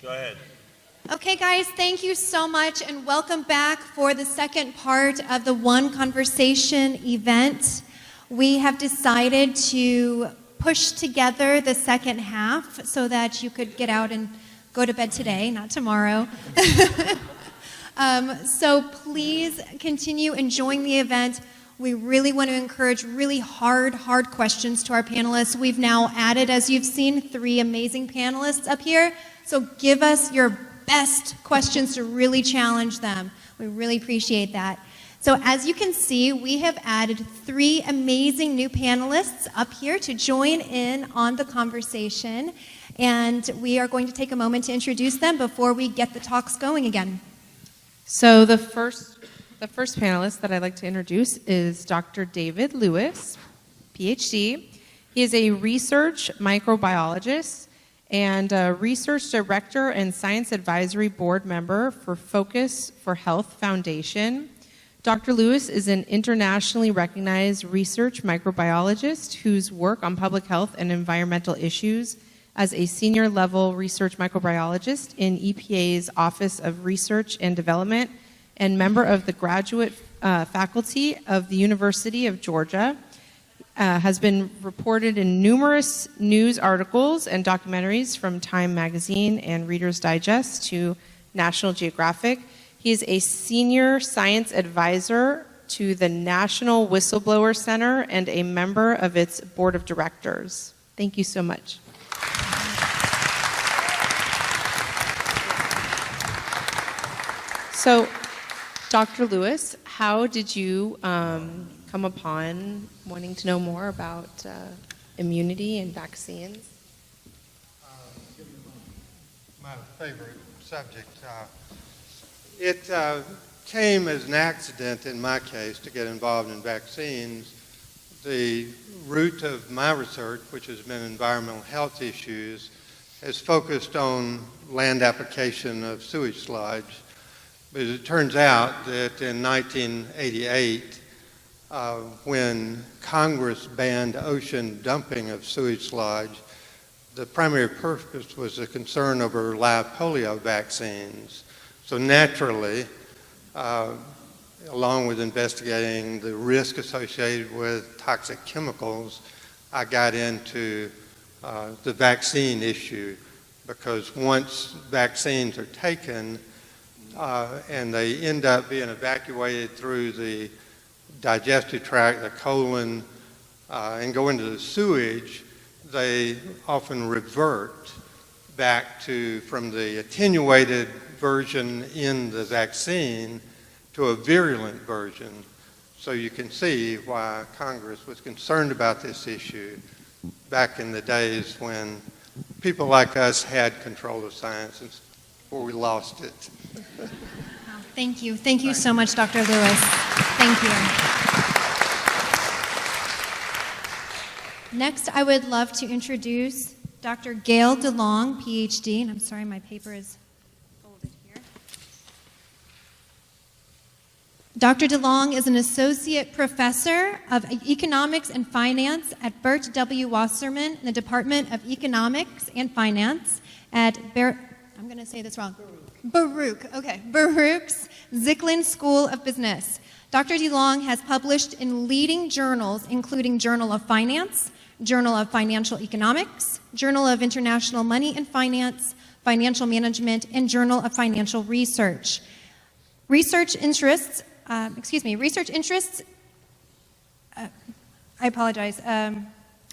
Go ahead. Okay, guys, thank you so much, and welcome back for the second part of the One Conversation event. We have decided to push together the second half so that you could get out and go to bed today, not tomorrow. So please continue enjoying the event. We really want to encourage really hard questions to our panelists. We've now added, as you've seen, 3 amazing panelists up here. So give us your best questions to really challenge them. We really appreciate that. So as you can see, we have added 3 amazing new panelists up here to join in on the conversation. And we are going to take a moment to introduce them before we get the talks going again. So the first panelist that I'd like to introduce is Dr. David Lewis, PhD. He is a research microbiologist and a research director and science advisory board member for Focus for Health Foundation. Dr. Lewis is an internationally recognized research microbiologist whose work on public health and environmental issues as a senior level research microbiologist in EPA's Office of Research and Development and member of the graduate faculty of the University of Georgia. Has been reported in numerous news articles and documentaries from Time Magazine and Reader's Digest to National Geographic. He is a senior science advisor to the National Whistleblower Center and a member of its board of directors. Thank you so much. So, Dr. Lewis, how did you come upon wanting to know more about immunity and vaccines? My favorite subject. It came as an accident in my case to get involved in vaccines. The root of my research, which has been environmental health issues, has focused on land application of sewage sludge. But it turns out that in 1988, when Congress banned ocean dumping of sewage sludge, the primary purpose was a concern over live polio vaccines. So naturally, along with investigating the risk associated with toxic chemicals, I got into the vaccine issue, because once vaccines are taken and they end up being evacuated through the digestive tract, the colon, and go into the sewage, they often revert back to, from the attenuated version in the vaccine to a virulent version. So you can see why Congress was concerned about this issue back in the days when people like us had control of science and before we lost it. Wow, thank you. Thank you so much, Dr. Lewis. Thank you. Next, I would love to introduce Dr. Gail DeLong, PhD, and I'm sorry my paper is folded here. Dr. DeLong is an associate professor of economics and finance at Bert W. Wasserman in the Department of Economics and Finance at I'm going to say this wrong. Baruch's Zicklin School of Business. Dr. DeLong has published in leading journals, including Journal of Finance, Journal of Financial Economics, Journal of International Money and Finance, Financial Management, and Journal of Financial Research. Research interests, I apologize.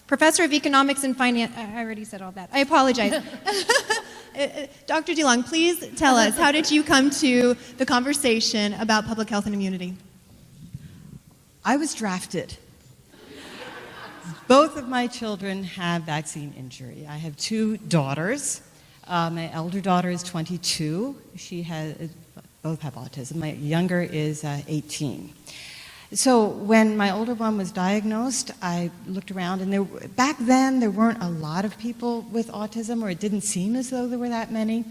Professor of Economics and Finance, I already said all that. I apologize. Dr. DeLong, please tell us, how did you come to the conversation about public health and immunity? I was drafted. Both of my children have vaccine injury. I have 2 daughters. My elder daughter is 22. Both have autism. My younger is 18. So when my older one was diagnosed, I looked around, and back then there weren't a lot of people with autism, or it didn't seem as though there were that many.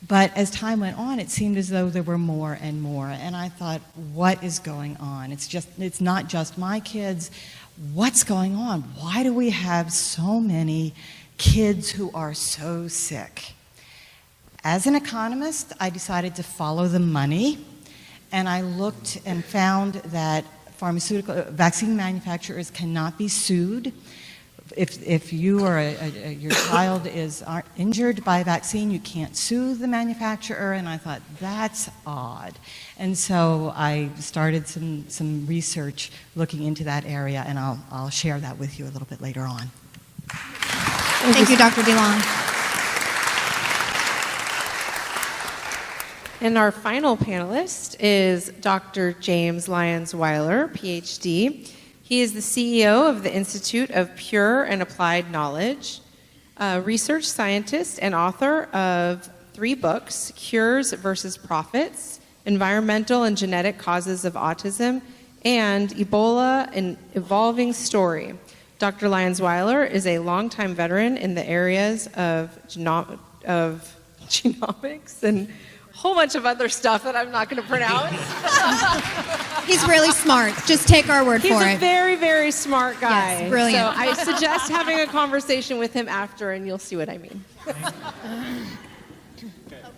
But as time went on, it seemed as though there were more and more. And I thought, what is going on? It's not just my kids. What's going on? Why do we have so many kids who are so sick? As an economist, I decided to follow the money, and I looked and found that vaccine manufacturers cannot be sued. If you or your child is injured by a vaccine, you can't sue the manufacturer, and I thought, that's odd. And so I started some research looking into that area, and I'll share that with you a little bit later on. Thank you, Dr. DeLong. And our final panelist is Dr. James Lyons-Weiler, PhD. He is the CEO of the Institute of Pure and Applied Knowledge, a research scientist and author of 3 books, Cures versus Profits, Environmental and Genetic Causes of Autism, and Ebola, an Evolving Story. Dr. Lyons-Weiler is a longtime veteran in the areas of genomics and a whole bunch of other stuff that I'm not going to pronounce. He's really smart. Just take our word for it. He's a very, very smart guy. Yes, brilliant. So I suggest having a conversation with him after, and you'll see what I mean.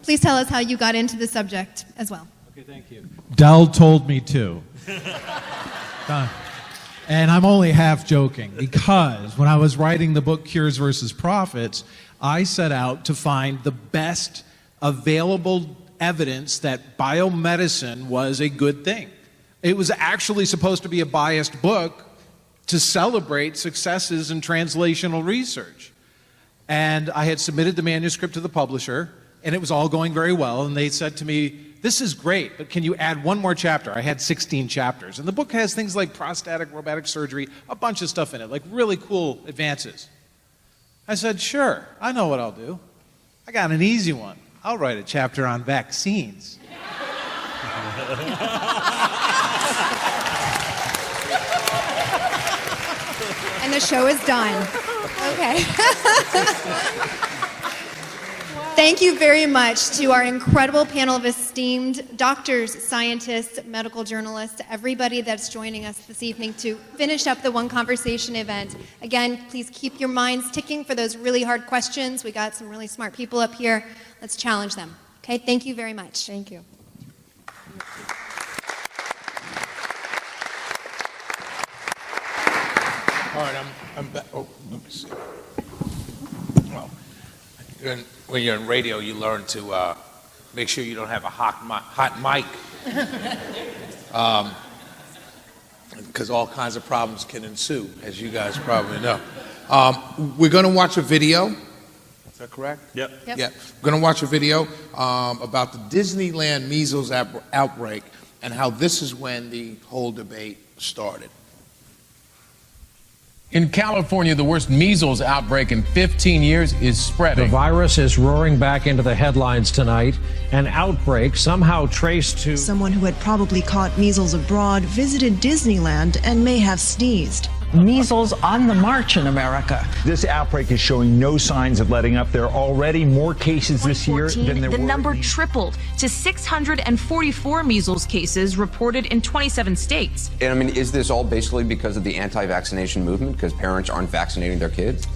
Please tell us how you got into the subject as well. Okay, thank you. Del told me to. And I'm only half joking, because when I was writing the book Cures versus Profits, I set out to find the best available evidence that biomedicine was a good thing. It was actually supposed to be a biased book to celebrate successes in translational research. And I had submitted the manuscript to the publisher, and it was all going very well, and they said to me, "This is great, but can you add one more chapter?" I had 16 chapters, and the book has things like prostatic robotic surgery, a bunch of stuff in it, like really cool advances. I said, "Sure, I know what I'll do. I got an easy one. I'll write a chapter on vaccines." And the show is done. Okay. Thank you very much to our incredible panel of esteemed doctors, scientists, medical journalists, everybody that's joining us this evening to finish up the One Conversation event. Again, please keep your minds ticking for those really hard questions. We got some really smart people up here. Let's challenge them. Okay, thank you very much. Thank you. All right, I'm back. Oh, let me see. Well, when you're in radio, you learn to make sure you don't have a hot mic, because all kinds of problems can ensue, as you guys probably know. We're going to watch a video. Is that correct? Yep. Yeah. We're going to watch a video about the Disneyland measles outbreak and how this is when the whole debate started. In California, the worst measles outbreak in 15 years is spreading. The virus is roaring back into the headlines tonight. An outbreak somehow traced to someone who had probably caught measles abroad visited Disneyland and may have sneezed. Measles on the march in America. This outbreak is showing no signs of letting up. There are already more cases this year than there were. The number tripled to 644 measles cases reported in 27 states. And I mean, is this all basically because of the anti-vaccination movement, because parents aren't vaccinating their kids?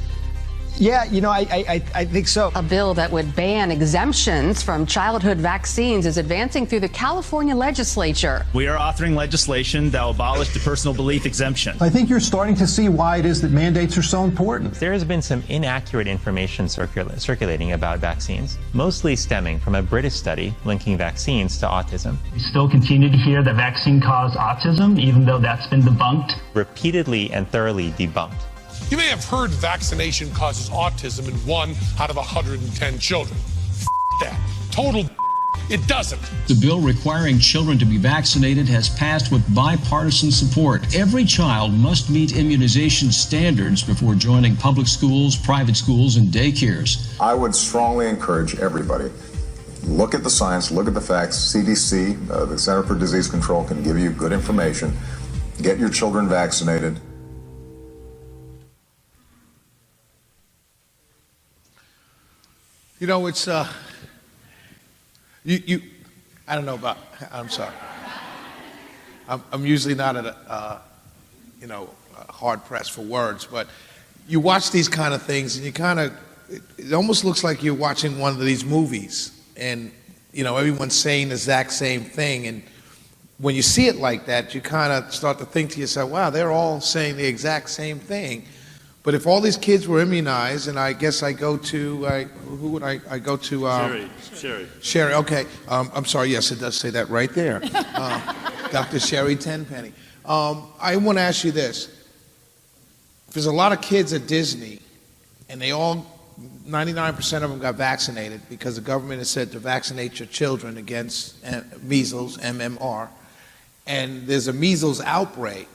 Yeah, you know, I think so. A bill that would ban exemptions from childhood vaccines is advancing through the California legislature. We are authoring legislation that will abolish the personal belief exemption. I think you're starting to see why it is that mandates are so important. There has been some inaccurate information circulating about vaccines, mostly stemming from a British study linking vaccines to autism. We still continue to hear that vaccine caused autism, even though that's been debunked. Repeatedly and thoroughly debunked. You may have heard vaccination causes autism in 1 out of 110 children. That. Total it doesn't. The bill requiring children to be vaccinated has passed with bipartisan support. Every child must meet immunization standards before joining public schools, private schools, and daycares. I would strongly encourage everybody, look at the science, look at the facts. CDC, the Center for Disease Control, can give you good information. Get your children vaccinated. You know, it's, I don't know about, I'm sorry. I'm usually not at hard pressed for words, but you watch these kind of things and you kind of it almost looks like you're watching one of these movies, and everyone's saying the exact same thing, and when you see it like that, you kind of start to think to yourself, wow, they're all saying the exact same thing. But if all these kids were immunized, and I guess I go to, who would I go to? Sherry, okay. I'm sorry, yes, it does say that right there. Dr. Sherry Tenpenny. I want to ask you this. There's a lot of kids at Disney, and 99% of them got vaccinated because the government has said to vaccinate your children against measles, MMR. And there's a measles outbreak.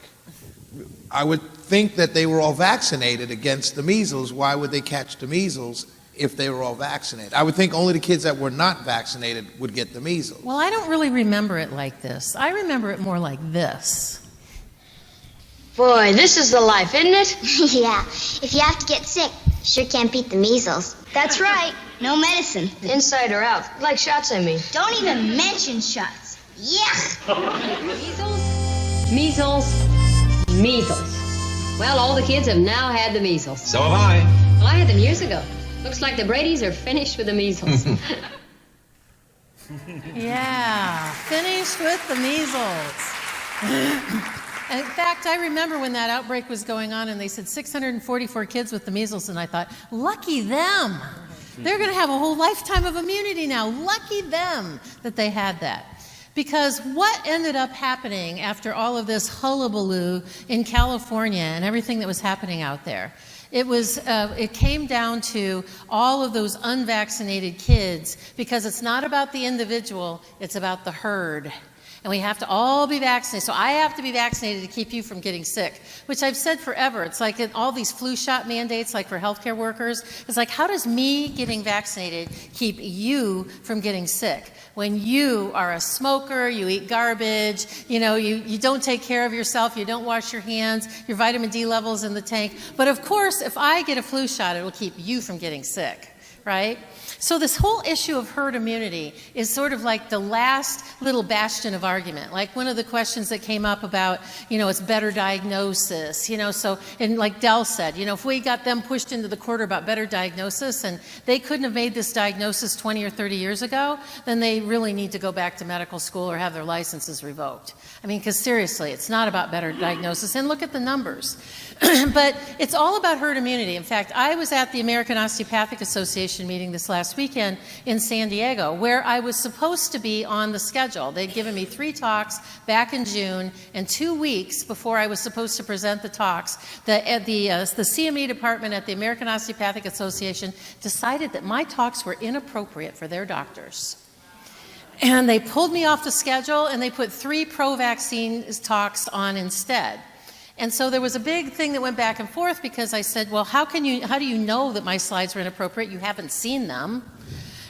I would think that they were all vaccinated against the measles. Why would they catch the measles if they were all vaccinated? I would think only the kids that were not vaccinated would get the measles. Well, I don't really remember it like this. I remember it more like this. Boy, this is the life, isn't it? Yeah. If you have to get sick, sure can't beat the measles. That's right. No medicine. Inside or out. Like shots, I mean. Don't even mention shots. Yeah. Measles. Well, all the kids have now had the measles. So have I. Well, I had them years ago. Looks like the Bradys are finished with the measles. Yeah, finished with the measles. In fact, I remember when that outbreak was going on and they said 644 kids with the measles, and I thought, lucky them. They're going to have a whole lifetime of immunity now. Lucky them that they had that. Because what ended up happening after all of this hullabaloo in California and everything that was happening out there, it came down to all of those unvaccinated kids, because it's not about the individual, it's about the herd. And we have to all be vaccinated. So I have to be vaccinated to keep you from getting sick, which I've said forever. It's like in all these flu shot mandates, like for healthcare workers. It's like, how does me getting vaccinated keep you from getting sick? When you are a smoker, you eat garbage, you don't take care of yourself, you don't wash your hands, your vitamin D levels in the tank. But of course, if I get a flu shot, it will keep you from getting sick, right? So this whole issue of herd immunity is sort of like the last little bastion of argument. Like one of the questions that came up about, it's better diagnosis, and like Dell said, if we got them pushed into the corner about better diagnosis and they couldn't have made this diagnosis 20 or 30 years ago, then they really need to go back to medical school or have their licenses revoked. I mean, because seriously, it's not about better diagnosis. And look at the numbers. But it's all about herd immunity. In fact, I was at the American Osteopathic Association meeting this last weekend in San Diego, where I was supposed to be on the schedule. They'd given me 3 talks back in June, and 2 weeks before I was supposed to present the talks, the CME department at the American Osteopathic Association decided that my talks were inappropriate for their doctors. And they pulled me off the schedule, and they put 3 pro-vaccine talks on instead. And so there was a big thing that went back and forth, because I said, well, how do you know that my slides were inappropriate? You haven't seen them.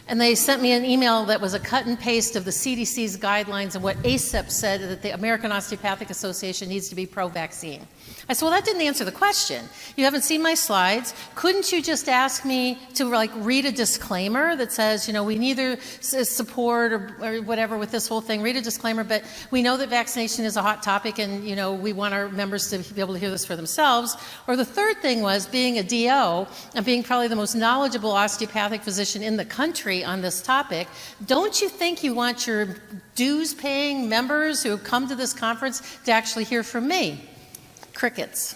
And they sent me an email that was a cut and paste of the CDC's guidelines and what ACEP said, that the American Osteopathic Association needs to be pro-vaccine. I said, well, that didn't answer the question. You haven't seen my slides. Couldn't you just ask me to read a disclaimer that says, we neither support or whatever with this whole thing, read a disclaimer, but we know that vaccination is a hot topic and, we want our members to be able to hear this for themselves. Or the third thing was, being a DO and being probably the most knowledgeable osteopathic physician in the country on this topic, don't you think you want your dues-paying members who come to this conference to actually hear from me? Crickets.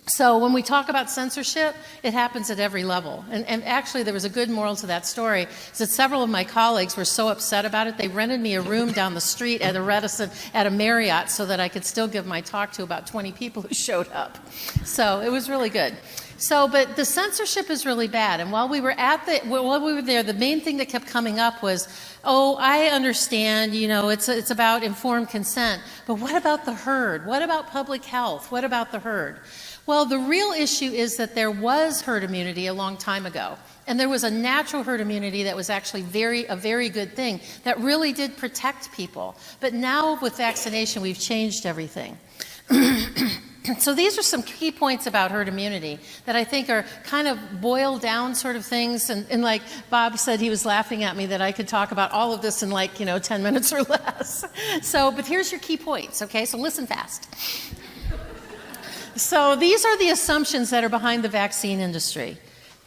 So when we talk about censorship, it happens at every level. And actually, there was a good moral to that story, is that several of my colleagues were so upset about it, they rented me a room down the street at a Marriott so that I could still give my talk to about 20 people who showed up. So it was really good. But the censorship is really bad. And while we were there, the main thing that kept coming up was, oh, I understand, it's about informed consent. But what about the herd? What about public health? What about the herd? Well, the real issue is that there was herd immunity a long time ago. And there was a natural herd immunity that was actually a very good thing that really did protect people. But now with vaccination, we've changed everything. So these are some key points about herd immunity that I think are kind of boiled down sort of things. And like Bob said, he was laughing at me that I could talk about all of this in 10 minutes or less. But here's your key points, okay? So listen fast. So these are the assumptions that are behind the vaccine industry.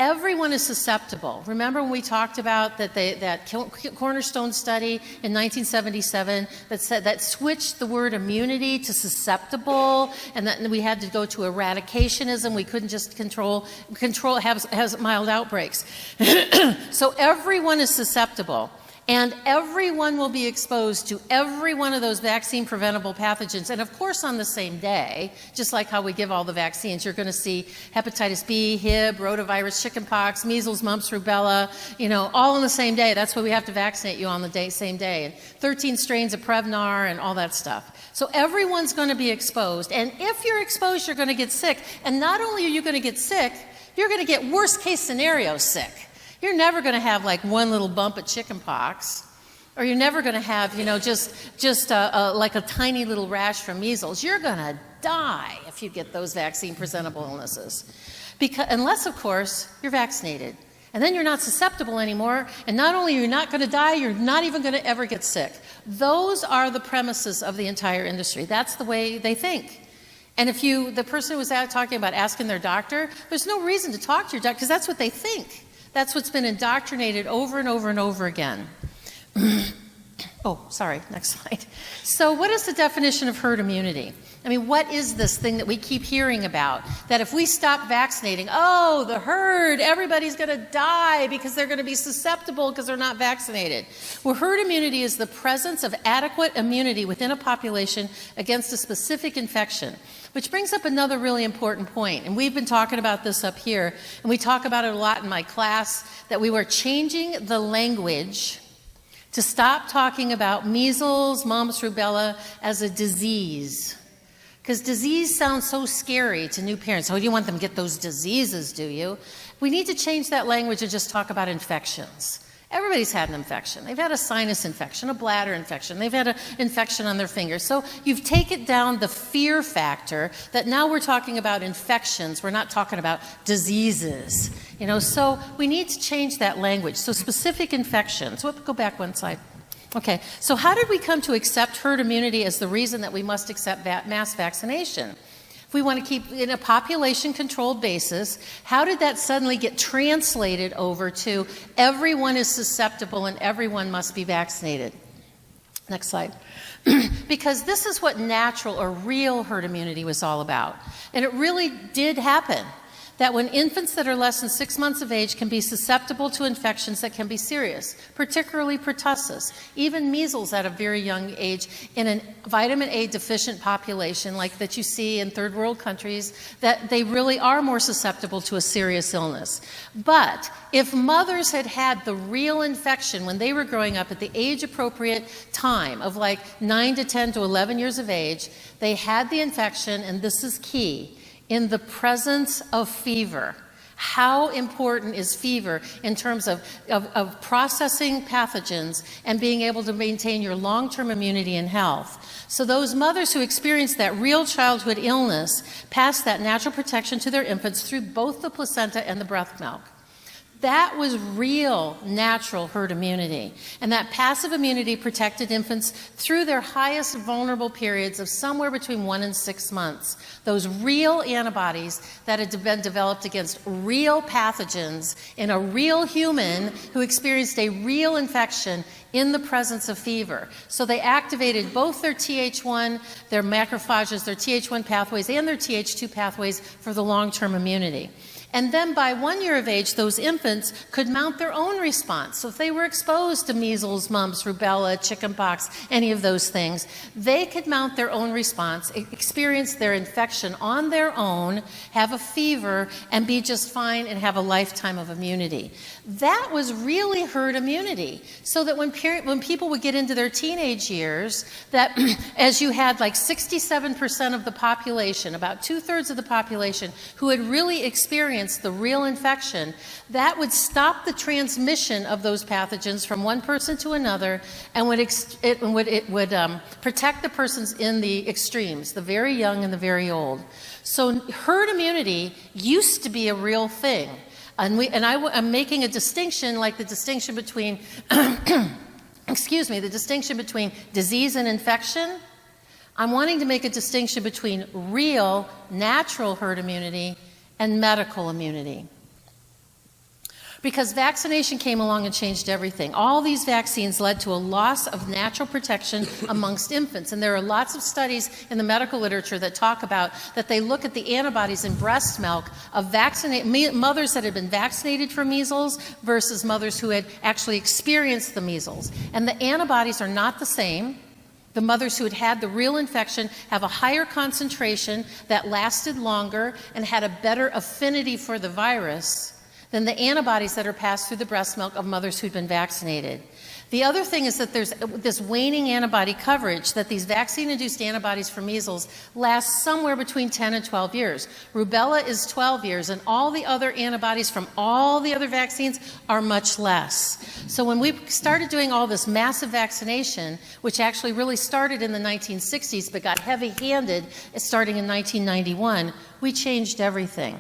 Everyone is susceptible. Remember when we talked about that cornerstone study in 1977 that switched the word immunity to susceptible, and that we had to go to eradicationism. We couldn't just have mild outbreaks. So everyone is susceptible. And everyone will be exposed to every one of those vaccine-preventable pathogens. And of course, on the same day, just like how we give all the vaccines, you're going to see hepatitis B, Hib, rotavirus, chickenpox, measles, mumps, rubella, all on the same day. That's why we have to vaccinate you on the same day. And 13 strains of Prevnar and all that stuff. So everyone's going to be exposed. And if you're exposed, you're going to get sick. And not only are you going to get sick, you're going to get worst-case scenario sick. You're never going to have like one little bump of chickenpox, or you're never going to have, just like a tiny little rash from measles. You're going to die if you get those vaccine-presentable illnesses, unless, of course, you're vaccinated. And then you're not susceptible anymore, and not only are you not going to die, you're not even going to ever get sick. Those are the premises of the entire industry. That's the way they think. And if the person who was out talking about asking their doctor, there's no reason to talk to your doctor, because that's what they think. That's what's been indoctrinated over and over and over again. Oh, sorry, next slide. So what is the definition of herd immunity? I mean, what is this thing that we keep hearing about? That if we stop vaccinating, the herd, everybody's going to die because they're going to be susceptible because they're not vaccinated. Well, herd immunity is the presence of adequate immunity within a population against a specific infection. Which brings up another really important point, and we've been talking about this up here, and we talk about it a lot in my class, that we were changing the language to stop talking about measles, mumps, rubella as a disease. Because disease sounds so scary to new parents. Oh, you want them to get those diseases, do you? We need to change that language and just talk about infections. Everybody's had an infection. They've had a sinus infection, a bladder infection. They've had an infection on their fingers. So you've taken down the fear factor that now we're talking about infections. We're not talking about diseases. So we need to change that language. So specific infections. Go back one slide. Okay, so how did we come to accept herd immunity as the reason that we must accept mass vaccination? If we want to keep in a population-controlled basis, how did that suddenly get translated over to everyone is susceptible and everyone must be vaccinated? Next slide. Because this is what natural or real herd immunity was all about. And it really did happen. That when infants that are less than 6 months of age can be susceptible to infections that can be serious, particularly pertussis, even measles at a very young age in a vitamin A deficient population like that you see in third world countries, that they really are more susceptible to a serious illness. But if mothers had had the real infection when they were growing up at the age-appropriate time of like 9 to 10 to 11 years of age, they had the infection, and this is key, in the presence of fever. How important is fever in terms of processing pathogens and being able to maintain your long-term immunity and health? So those mothers who experience that real childhood illness pass that natural protection to their infants through both the placenta and the breast milk. That was real natural herd immunity. And that passive immunity protected infants through their highest vulnerable periods of somewhere between 1 and 6 months. Those real antibodies that had been developed against real pathogens in a real human who experienced a real infection in the presence of fever. So they activated both their Th1, their macrophages, their Th1 pathways, and their Th2 pathways for the long-term immunity. And then by 1 year of age, those infants could mount their own response. So if they were exposed to measles, mumps, rubella, chickenpox, any of those things, they could mount their own response, experience their infection on their own, have a fever, and be just fine and have a lifetime of immunity. That was really herd immunity. So that when people would get into their teenage years, that as you had like 67% of the population, about 2/3 of the population, who had really experienced the real infection, that would stop the transmission of those pathogens from one person to another, and it would protect the persons in the extremes, the very young and the very old. So herd immunity used to be a real thing. I'm making a distinction, like the distinction between, the distinction between disease and infection. I'm wanting to make a distinction between real, natural herd immunity and medical immunity. Because vaccination came along and changed everything. All these vaccines led to a loss of natural protection amongst infants. And there are lots of studies in the medical literature that talk about that they look at the antibodies in breast milk of mothers that had been vaccinated for measles versus mothers who had actually experienced the measles. And the antibodies are not the same. The mothers who had had the real infection have a higher concentration that lasted longer and had a better affinity for the virus than the antibodies that are passed through the breast milk of mothers who'd been vaccinated. The other thing is that there's this waning antibody coverage, that these vaccine-induced antibodies for measles last somewhere between 10 and 12 years. Rubella is 12 years, and all the other antibodies from all the other vaccines are much less. So when we started doing all this massive vaccination, which actually really started in the 1960s but got heavy-handed starting in 1991, we changed everything.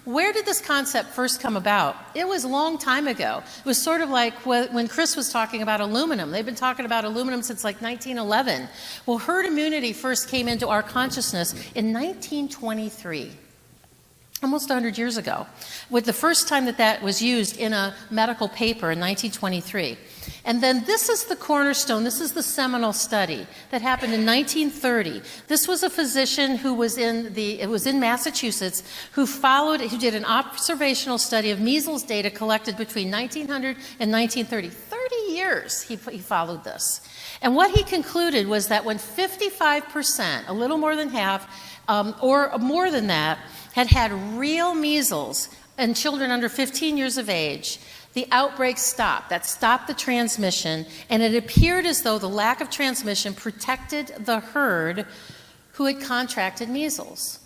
Where did this concept first come about? It was a long time ago. It was sort of like when Chris was talking about aluminum. They've been talking about aluminum since like 1911. Well, herd immunity first came into our consciousness in 1923. Almost 100 years ago, with the first time that was used in a medical paper in 1923. And then this is the cornerstone, this is the seminal study that happened in 1930. This was a physician who was in Massachusetts who did an observational study of measles data collected between 1900 and 1930. 30 years he followed this. And what he concluded was that when 55%, a little more than half, or more than that, had real measles in children under 15 years of age, the outbreak stopped. That stopped the transmission, and it appeared as though the lack of transmission protected the herd who had contracted measles.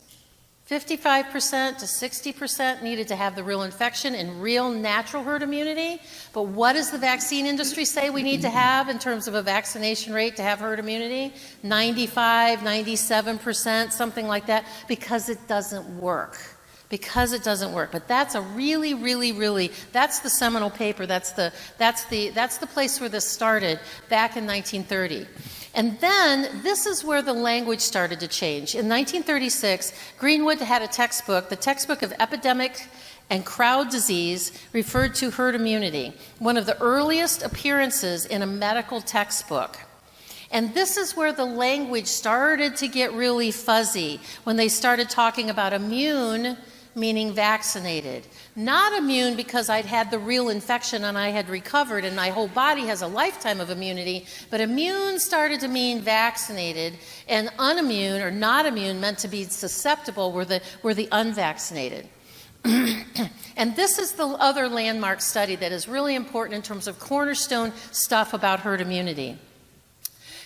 55% to 60% needed to have the real infection and real natural herd immunity. But what does the vaccine industry say we need to have in terms of a vaccination rate to have herd immunity? 95, 97%, something like that, because it doesn't work. Because it doesn't work. But that's a really, that's the seminal paper. That's the place where this started back in 1930. And then this is where the language started to change. In 1936, Greenwood had a textbook, the textbook of epidemic and crowd disease, referred to herd immunity, one of the earliest appearances in a medical textbook. And this is where the language started to get really fuzzy, when they started talking about immune, meaning vaccinated. Not immune because I'd had the real infection and I had recovered and my whole body has a lifetime of immunity, but immune started to mean vaccinated, and unimmune or not immune meant to be susceptible were the unvaccinated. And this is the other landmark study that is really important in terms of cornerstone stuff about herd immunity.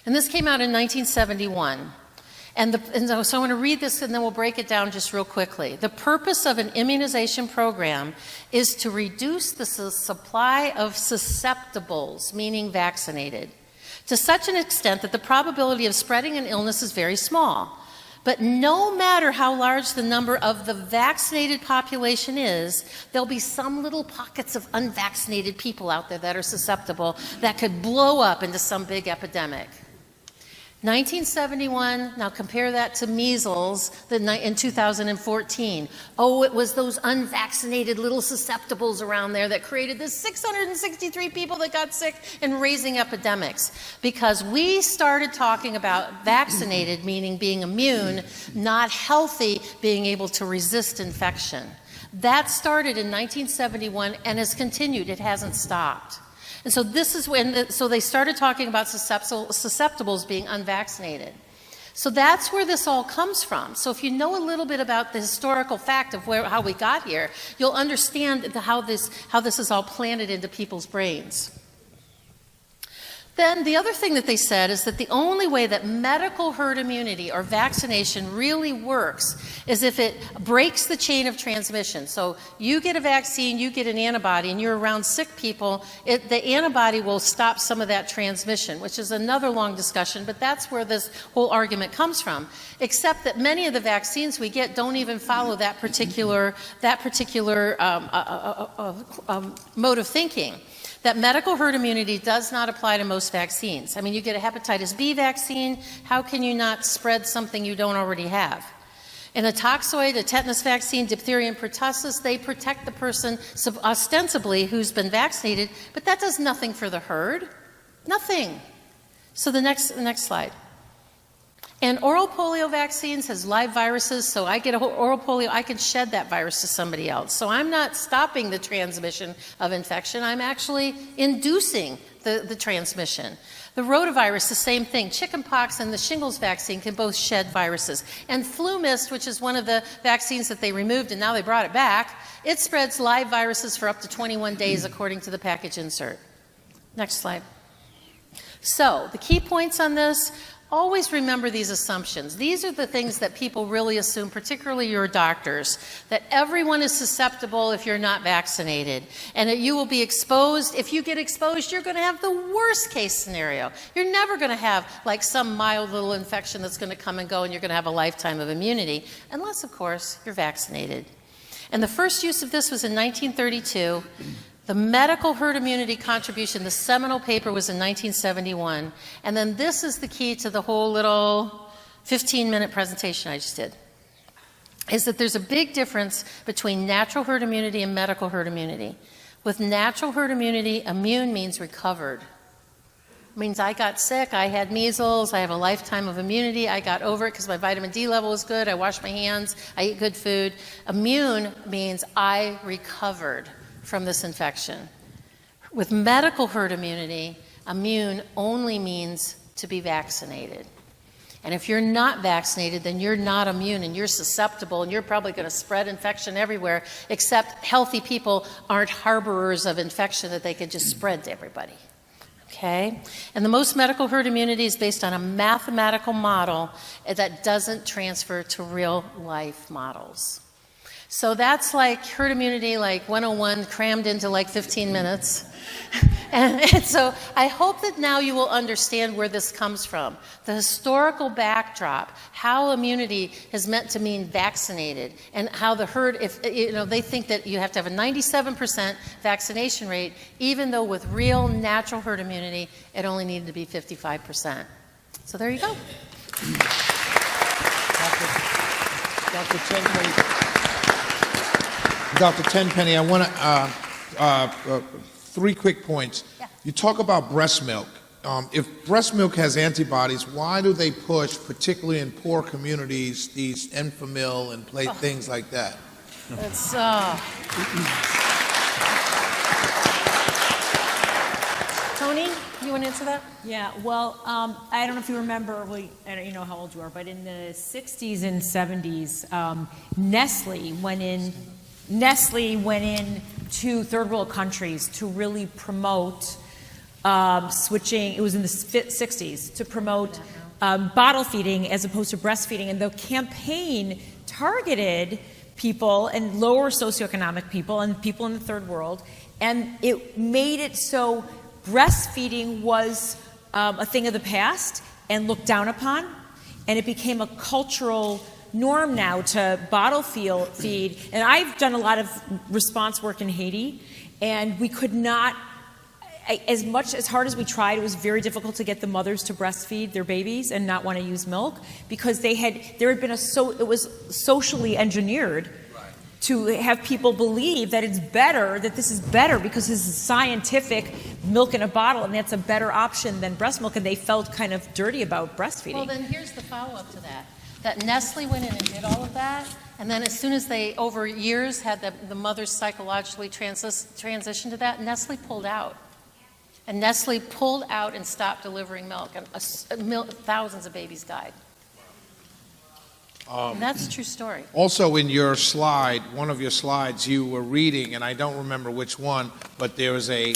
And this came out in 1971. So I want to read this and then we'll break it down just real quickly. The purpose of an immunization program is to reduce the supply of susceptibles, meaning vaccinated, to such an extent that the probability of spreading an illness is very small. But no matter how large the number of the vaccinated population is, there'll be some little pockets of unvaccinated people out there that are susceptible that could blow up into some big epidemic. 1971, now compare that to measles in 2014. Oh, it was those unvaccinated little susceptibles around there that created the 663 people that got sick and raising epidemics. Because we started talking about vaccinated, meaning being immune, not healthy, being able to resist infection. That started in 1971 and has continued. It hasn't stopped. And so this is so they started talking about susceptibles being unvaccinated. So that's where this all comes from. So if you know a little bit about the historical fact of how we got here, you'll understand how this is all planted into people's brains. Then the other thing that they said is that the only way that medical herd immunity or vaccination really works is if it breaks the chain of transmission. So you get a vaccine, you get an antibody, and you're around sick people, the antibody will stop some of that transmission, which is another long discussion, but that's where this whole argument comes from. Except that many of the vaccines we get don't even follow that particular mode of thinking. That medical herd immunity does not apply to most vaccines. I mean, you get a hepatitis B vaccine, how can you not spread something you don't already have? In a toxoid, a tetanus vaccine, diphtheria and pertussis, they protect the person ostensibly who's been vaccinated, but that does nothing for the herd. Nothing. So the next slide. And oral polio vaccines has live viruses, so I get oral polio, I can shed that virus to somebody else. So I'm not stopping the transmission of infection, I'm actually inducing the transmission. The rotavirus, the same thing. Chickenpox and the shingles vaccine can both shed viruses. And flu mist, which is one of the vaccines that they removed and now they brought it back, it spreads live viruses for up to 21 days according to the package insert. Next slide. So, the key points on this, always remember these assumptions. These are the things that people really assume, particularly your doctors, that everyone is susceptible if you're not vaccinated, and that you will be exposed. If you get exposed, you're going to have the worst case scenario. You're never going to have like some mild little infection that's going to come and go and you're going to have a lifetime of immunity, unless, of course, you're vaccinated. And the first use of this was in 1932. The medical herd immunity contribution, the seminal paper, was in 1971. And then this is the key to the whole little 15-minute presentation I just did, is that there's a big difference between natural herd immunity and medical herd immunity. With natural herd immunity, immune means recovered. It means I got sick, I had measles, I have a lifetime of immunity, I got over it because my vitamin D level was good, I washed my hands, I eat good food. Immune means I recovered from this infection. With medical herd immunity, immune only means to be vaccinated. And if you're not vaccinated, then you're not immune and you're susceptible and you're probably going to spread infection everywhere, except healthy people aren't harborers of infection that they can just spread to everybody. Okay? And the most medical herd immunity is based on a mathematical model that doesn't transfer to real life models. So that's like herd immunity, like 101, crammed into like 15 minutes. And so I hope that now you will understand where this comes from. The historical backdrop, how immunity is meant to mean vaccinated, and how the herd, if they think that you have to have a 97% vaccination rate, even though with real natural herd immunity, it only needed to be 55%. So there you go. Dr. Tenpenny, I want to, 3 quick points. Yeah. You talk about breast milk. If breast milk has antibodies, why do they push, particularly in poor communities, these Enfamil and things like that? It's, Tony, you want to answer that? Yeah, well, I don't know if you remember, I don't know how old you are, but in the 60s and 70s, Nestle went in to third world countries to really promote switching. It was in the 60s to promote bottle feeding as opposed to breastfeeding, and the campaign targeted people and lower socioeconomic people and people in the third world, and it made it so breastfeeding was a thing of the past and looked down upon, and it became a cultural norm now to bottle feed. And I've done a lot of response work in Haiti, and we could not, as hard as we tried, it was very difficult to get the mothers to breastfeed their babies and not want to use milk, because it was socially engineered to have people believe that it's better, that this is better because this is scientific milk in a bottle, and that's a better option than breast milk, and they felt kind of dirty about breastfeeding. Well, then here's the follow-up to that. That Nestle went in and did all of that, and then as soon as they, over years, had the mothers psychologically transition to that, Nestle pulled out. And Nestle pulled out and stopped delivering milk, and thousands of babies died. And that's a true story. Also in your slide, one of your slides, you were reading, and I don't remember which one, but there was a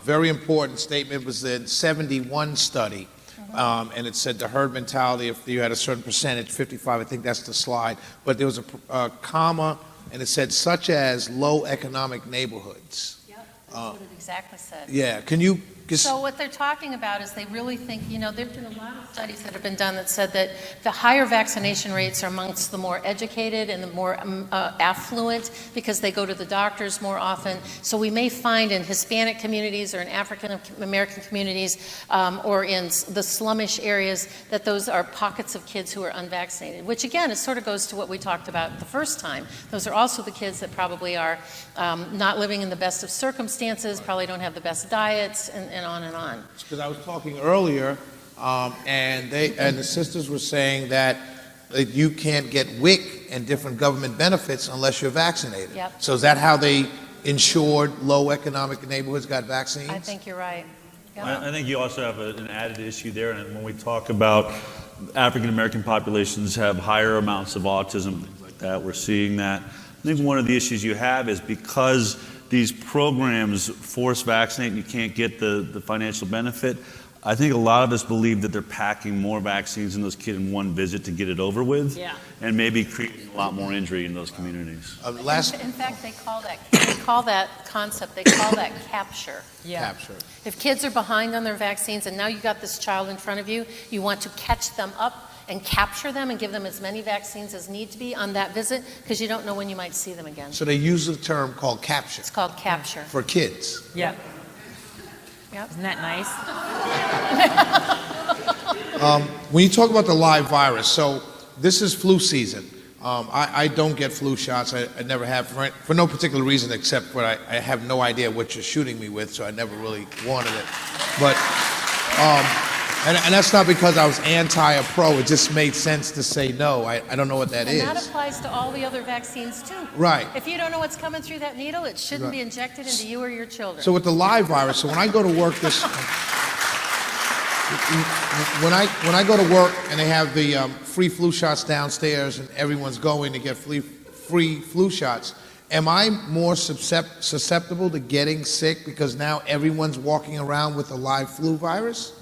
very important statement. It was the 71 study. And it said the herd mentality, if you had a certain percentage, 55, I think that's the slide, but there was a comma, and it said such as low economic neighborhoods. Yep, that's what it exactly said. Yeah, can you So what they're talking about is they really think, there have been a lot of studies that have been done that said that the higher vaccination rates are amongst the more educated and the more affluent because they go to the doctors more often. So we may find in Hispanic communities or in African American communities or in the slummish areas that those are pockets of kids who are unvaccinated, which again, it sort of goes to what we talked about the first time. Those are also the kids that probably are not living in the best of circumstances, probably don't have the best diets, and on and on. Because I was talking earlier, and the sisters were saying that you can't get WIC and different government benefits unless you're vaccinated. Yep. So is that how they ensured low economic neighborhoods got vaccines? I think you're right. Yep. I think you also have an added issue there, and when we talk about African American populations have higher amounts of autism, things like that, we're seeing that. I think one of the issues you have is because these programs force vaccinate and you can't get the financial benefit, I think a lot of us believe that they're packing more vaccines in those kids in one visit to get it over with, and maybe creating a lot more injury in those communities. In fact, they call that concept, they call that capture. Capture. If kids are behind on their vaccines and now you got this child in front of you, you want to catch them up and capture them and give them as many vaccines as need to be on that visit because you don't know when you might see them again. So they use the term called capture. It's called capture. For kids. Yep. Yep. Isn't that nice? When you talk about the live virus, so this is flu season. I don't get flu shots. I never have for no particular reason except for I have no idea what you're shooting me with, so I never really wanted it. But and that's not because I was anti or pro. It just made sense to say no. I don't know what that is. And that applies to all the other vaccines too. Right. If you don't know what's coming through that needle, it shouldn't be injected into you or your children. So with the live virus, so when I go to work when I go to work and they have the free flu shots downstairs and everyone's going to get free flu shots, am I more susceptible to getting sick because now everyone's walking around with a live flu virus?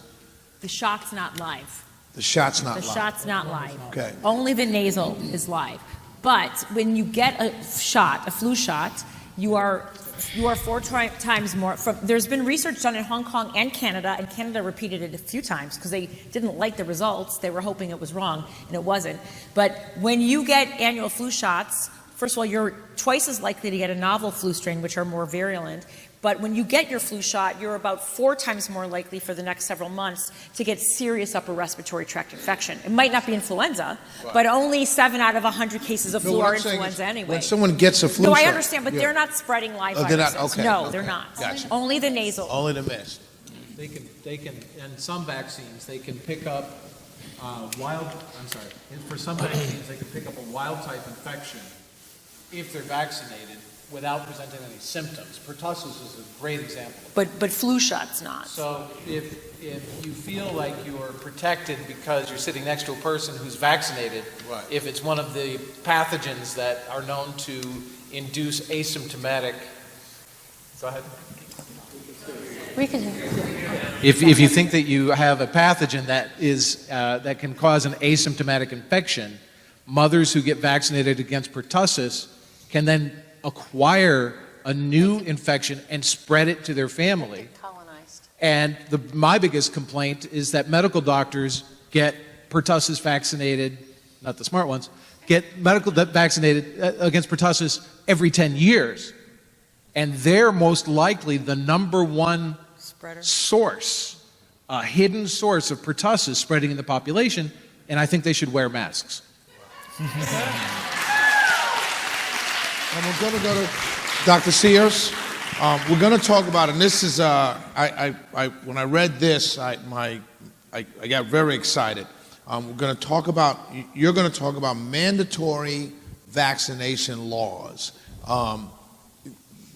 The shot's not live. The shot's not live. live. The shot's not live. Okay. Only the nasal is live. But when you get a shot, a flu shot, you are 4 times more. There's been research done in Hong Kong and Canada repeated it a few times because they didn't like the results. They were hoping it was wrong, and it wasn't. But when you get annual flu shots, first of all, you're twice as likely to get a novel flu strain, which are more virulent. But when you get your flu shot, you're about 4 times more likely for the next several months to get serious upper respiratory tract infection. It might not be influenza, but only 7 out of 100 cases of flu are influenza anyway. When someone gets a flu shot. No, I understand, but they're not spreading live viruses. They're not? Okay. No, they're not. Gotcha. Only the nasal. Only the mist. They can, and some vaccines, they can pick up for some vaccines, they can pick up a wild type infection if they're vaccinated without presenting any symptoms. Pertussis is a great example. But flu shots not. So if you feel like you're protected because you're sitting next to a person who's vaccinated, if it's one of the pathogens that are known to induce asymptomatic, go ahead. We can. If you think that you have a pathogen that can cause an asymptomatic infection, mothers who get vaccinated against pertussis can then acquire a new infection and spread it to their family. Colonized. And my biggest complaint is that medical doctors get pertussis vaccinated, not the smart ones, get vaccinated against pertussis every 10 years. And they're most likely the number one source, a hidden source of pertussis spreading in the population, and I think they should wear masks. And we're going to go to Dr. Sears. We're going to talk about, and this is, when I read this, I got very excited. We're going to talk about, you're going to talk about mandatory vaccination laws.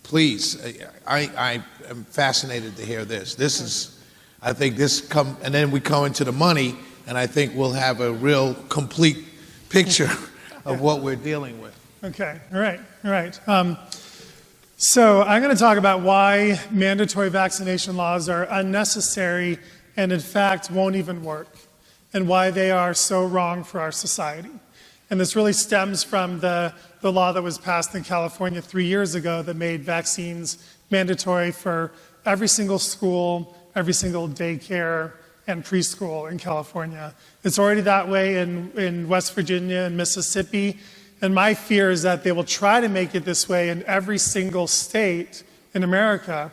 Please, I am fascinated to hear this. This is, I think and then we go into the money, and I think we'll have a real complete picture of what we're dealing with. Okay, all right. So I'm going to talk about why mandatory vaccination laws are unnecessary and in fact won't even work, and why they are so wrong for our society. And this really stems from the law that was passed in California 3 years ago that made vaccines mandatory for every single school, every single daycare and preschool in California. It's already that way in West Virginia and Mississippi. And my fear is that they will try to make it this way in every single state in America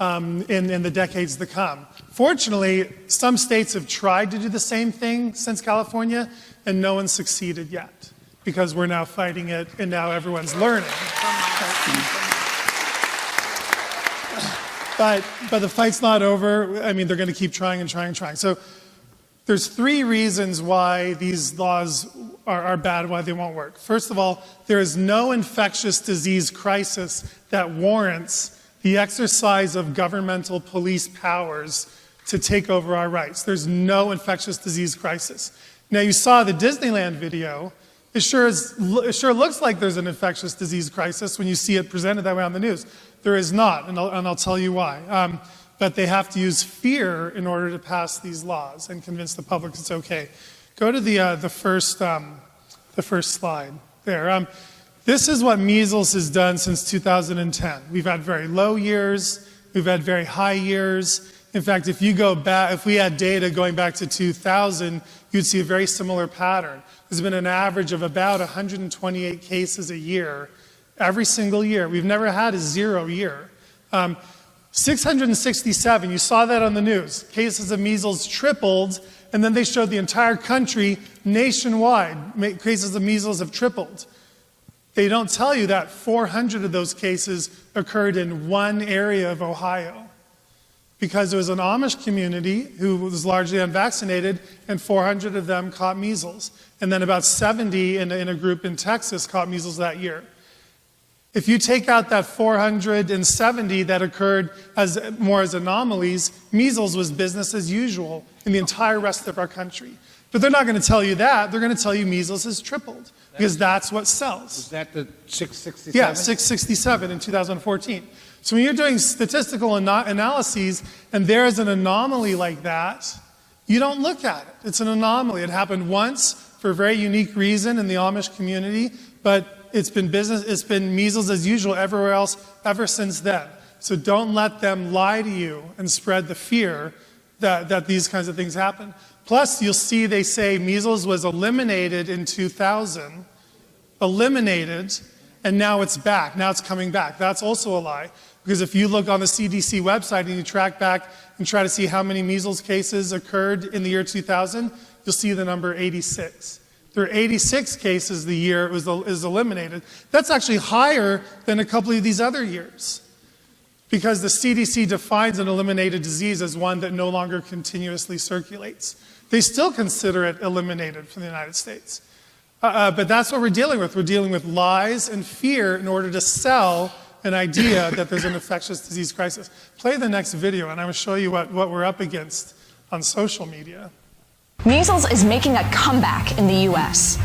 in the decades to come. Fortunately, some states have tried to do the same thing since California, and no one succeeded yet, because we're now fighting it and now everyone's learning. But the fight's not over. I mean, they're going to keep trying and trying and trying. So there's 3 reasons why these laws are bad, why they won't work. First of all, there is no infectious disease crisis that warrants the exercise of governmental police powers to take over our rights. There's no infectious disease crisis. Now, you saw the Disneyland video. It sure looks like there's an infectious disease crisis when you see it presented that way on the news. There is not, and I'll tell you why. But they have to use fear in order to pass these laws and convince the public it's okay. Go to the first slide there. This is what measles has done since 2010. We've had very low years. We've had very high years. In fact, if you go back, if we had data going back to 2000, you'd see a very similar pattern. There's been an average of about 128 cases a year, every single year. We've never had a 0 year. 667, you saw that on the news. Cases of measles tripled, and then they showed the entire country nationwide. Cases of measles have tripled. They don't tell you that 400 of those cases occurred in one area of Ohio, because there was an Amish community who was largely unvaccinated, and 400 of them caught measles. And then about 70 in a group in Texas caught measles that year. If you take out that 470 that occurred as anomalies, measles was business as usual in the entire rest of our country. But they're not going to tell you that. They're going to tell you measles has tripled, because that's what sells. Is that the 667? Yeah, 667 in 2014. So when you're doing statistical analyses and there is an anomaly like that, you don't look at it. It's an anomaly. It happened once for a very unique reason in the Amish community, but it's been measles as usual everywhere else ever since then. So don't let them lie to you and spread the fear that these kinds of things happen. Plus, you'll see they say measles was eliminated in 2000, and now it's back. Now it's coming back. That's also a lie, because if you look on the CDC website and you track back and try to see how many measles cases occurred in the year 2000, you'll see the number 86. There are 86 cases the year it is eliminated. That's actually higher than a couple of these other years, because the CDC defines an eliminated disease as one that no longer continuously circulates. They still consider it eliminated from the United States. But that's what we're dealing with. We're dealing with lies and fear in order to sell an idea that there's an infectious disease crisis. Play the next video, and I'm going to show you what we're up against on social media. Measles is making a comeback in the U.S.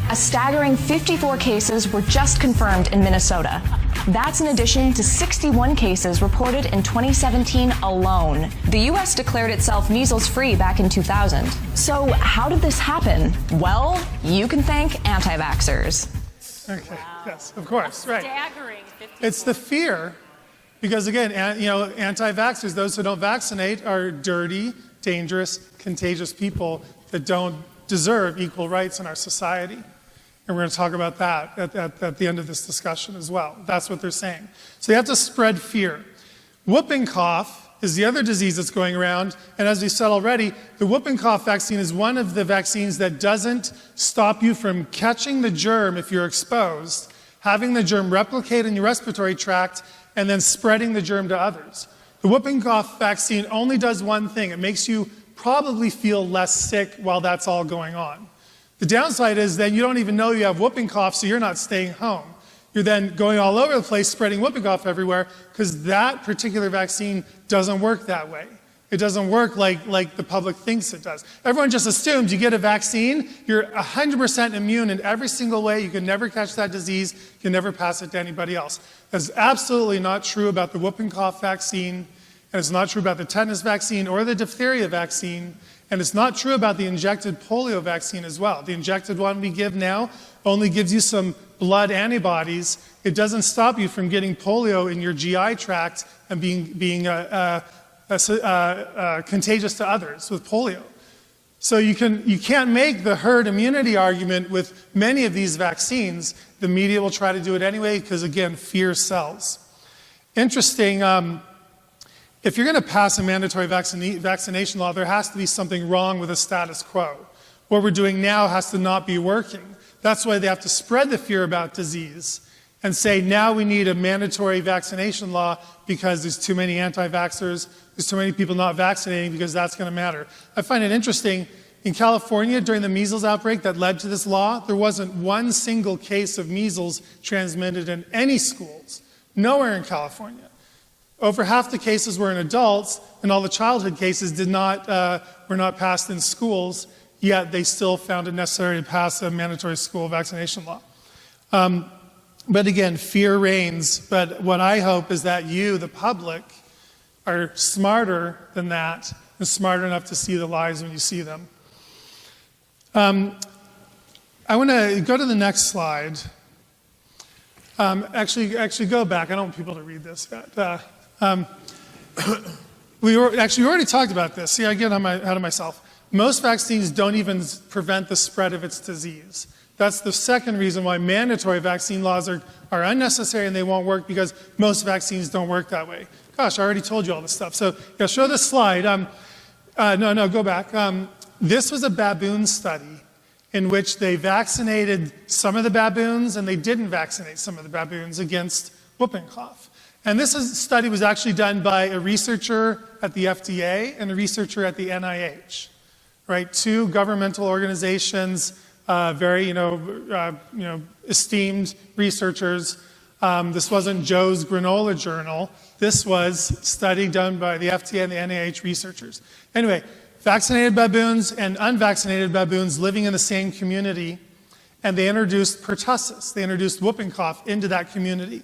A staggering 54 cases were just confirmed in Minnesota. That's in addition to 61 cases reported in 2017 alone. The U.S. declared itself measles-free back in 2000. So how did this happen? Well, you can thank anti-vaxxers. Okay, yes, of course, right. Staggering. It's the fear, because again, anti-vaxxers, those who don't vaccinate, are dirty, dangerous, contagious people that don't deserve equal rights in our society. And we're going to talk about that at the end of this discussion as well. That's what they're saying. So you have to spread fear. Whooping cough is the other disease that's going around. And as we said already, the whooping cough vaccine is one of the vaccines that doesn't stop you from catching the germ if you're exposed, having the germ replicate in your respiratory tract, and then spreading the germ to others. The whooping cough vaccine only does one thing. It makes you probably feel less sick while that's all going on. The downside is that you don't even know you have whooping cough, so you're not staying home. You're then going all over the place, spreading whooping cough everywhere, because that particular vaccine doesn't work that way. It doesn't work like the public thinks it does. Everyone just assumes you get a vaccine, you're 100% immune in every single way, you can never catch that disease, you can never pass it to anybody else. That's absolutely not true about the whooping cough vaccine, and it's not true about the tetanus vaccine or the diphtheria vaccine, and it's not true about the injected polio vaccine as well. The injected one we give now only gives you some blood antibodies. It doesn't stop you from getting polio in your GI tract and being contagious to others with polio. So you can't make the herd immunity argument with many of these vaccines. The media will try to do it anyway because, again, fear sells. Interesting, if you're going to pass a mandatory vaccination law, there has to be something wrong with the status quo. What we're doing now has to not be working. That's why they have to spread the fear about disease and say, now we need a mandatory vaccination law because there's too many anti-vaxxers, there's too many people not vaccinating because that's going to matter. I find it interesting, in California during the measles outbreak that led to this law, there wasn't one single case of measles transmitted in any schools, nowhere in California. Over half the cases were in adults, and all the childhood cases were not passed in schools, yet they still found it necessary to pass a mandatory school vaccination law. But again, fear reigns. But what I hope is that you, the public, are smarter than that and smarter enough to see the lies when you see them. I want to go to the next slide. Actually, go back. I don't want people to read this yet. We already talked about this. See, again, I'm ahead of myself. Most vaccines don't even prevent the spread of its disease. That's the second reason why mandatory vaccine laws are unnecessary and they won't work, because most vaccines don't work that way. Gosh, I already told you all this stuff. So yeah, show this slide. Go back. This was a baboon study in which they vaccinated some of the baboons and they didn't vaccinate some of the baboons against whooping cough. And this study was actually done by a researcher at the FDA and a researcher at the NIH, right? Two governmental organizations, very esteemed researchers. This wasn't Joe's granola journal. This was a study done by the FDA and the NIH researchers. Anyway, vaccinated baboons and unvaccinated baboons living in the same community, and they introduced pertussis. They introduced whooping cough into that community.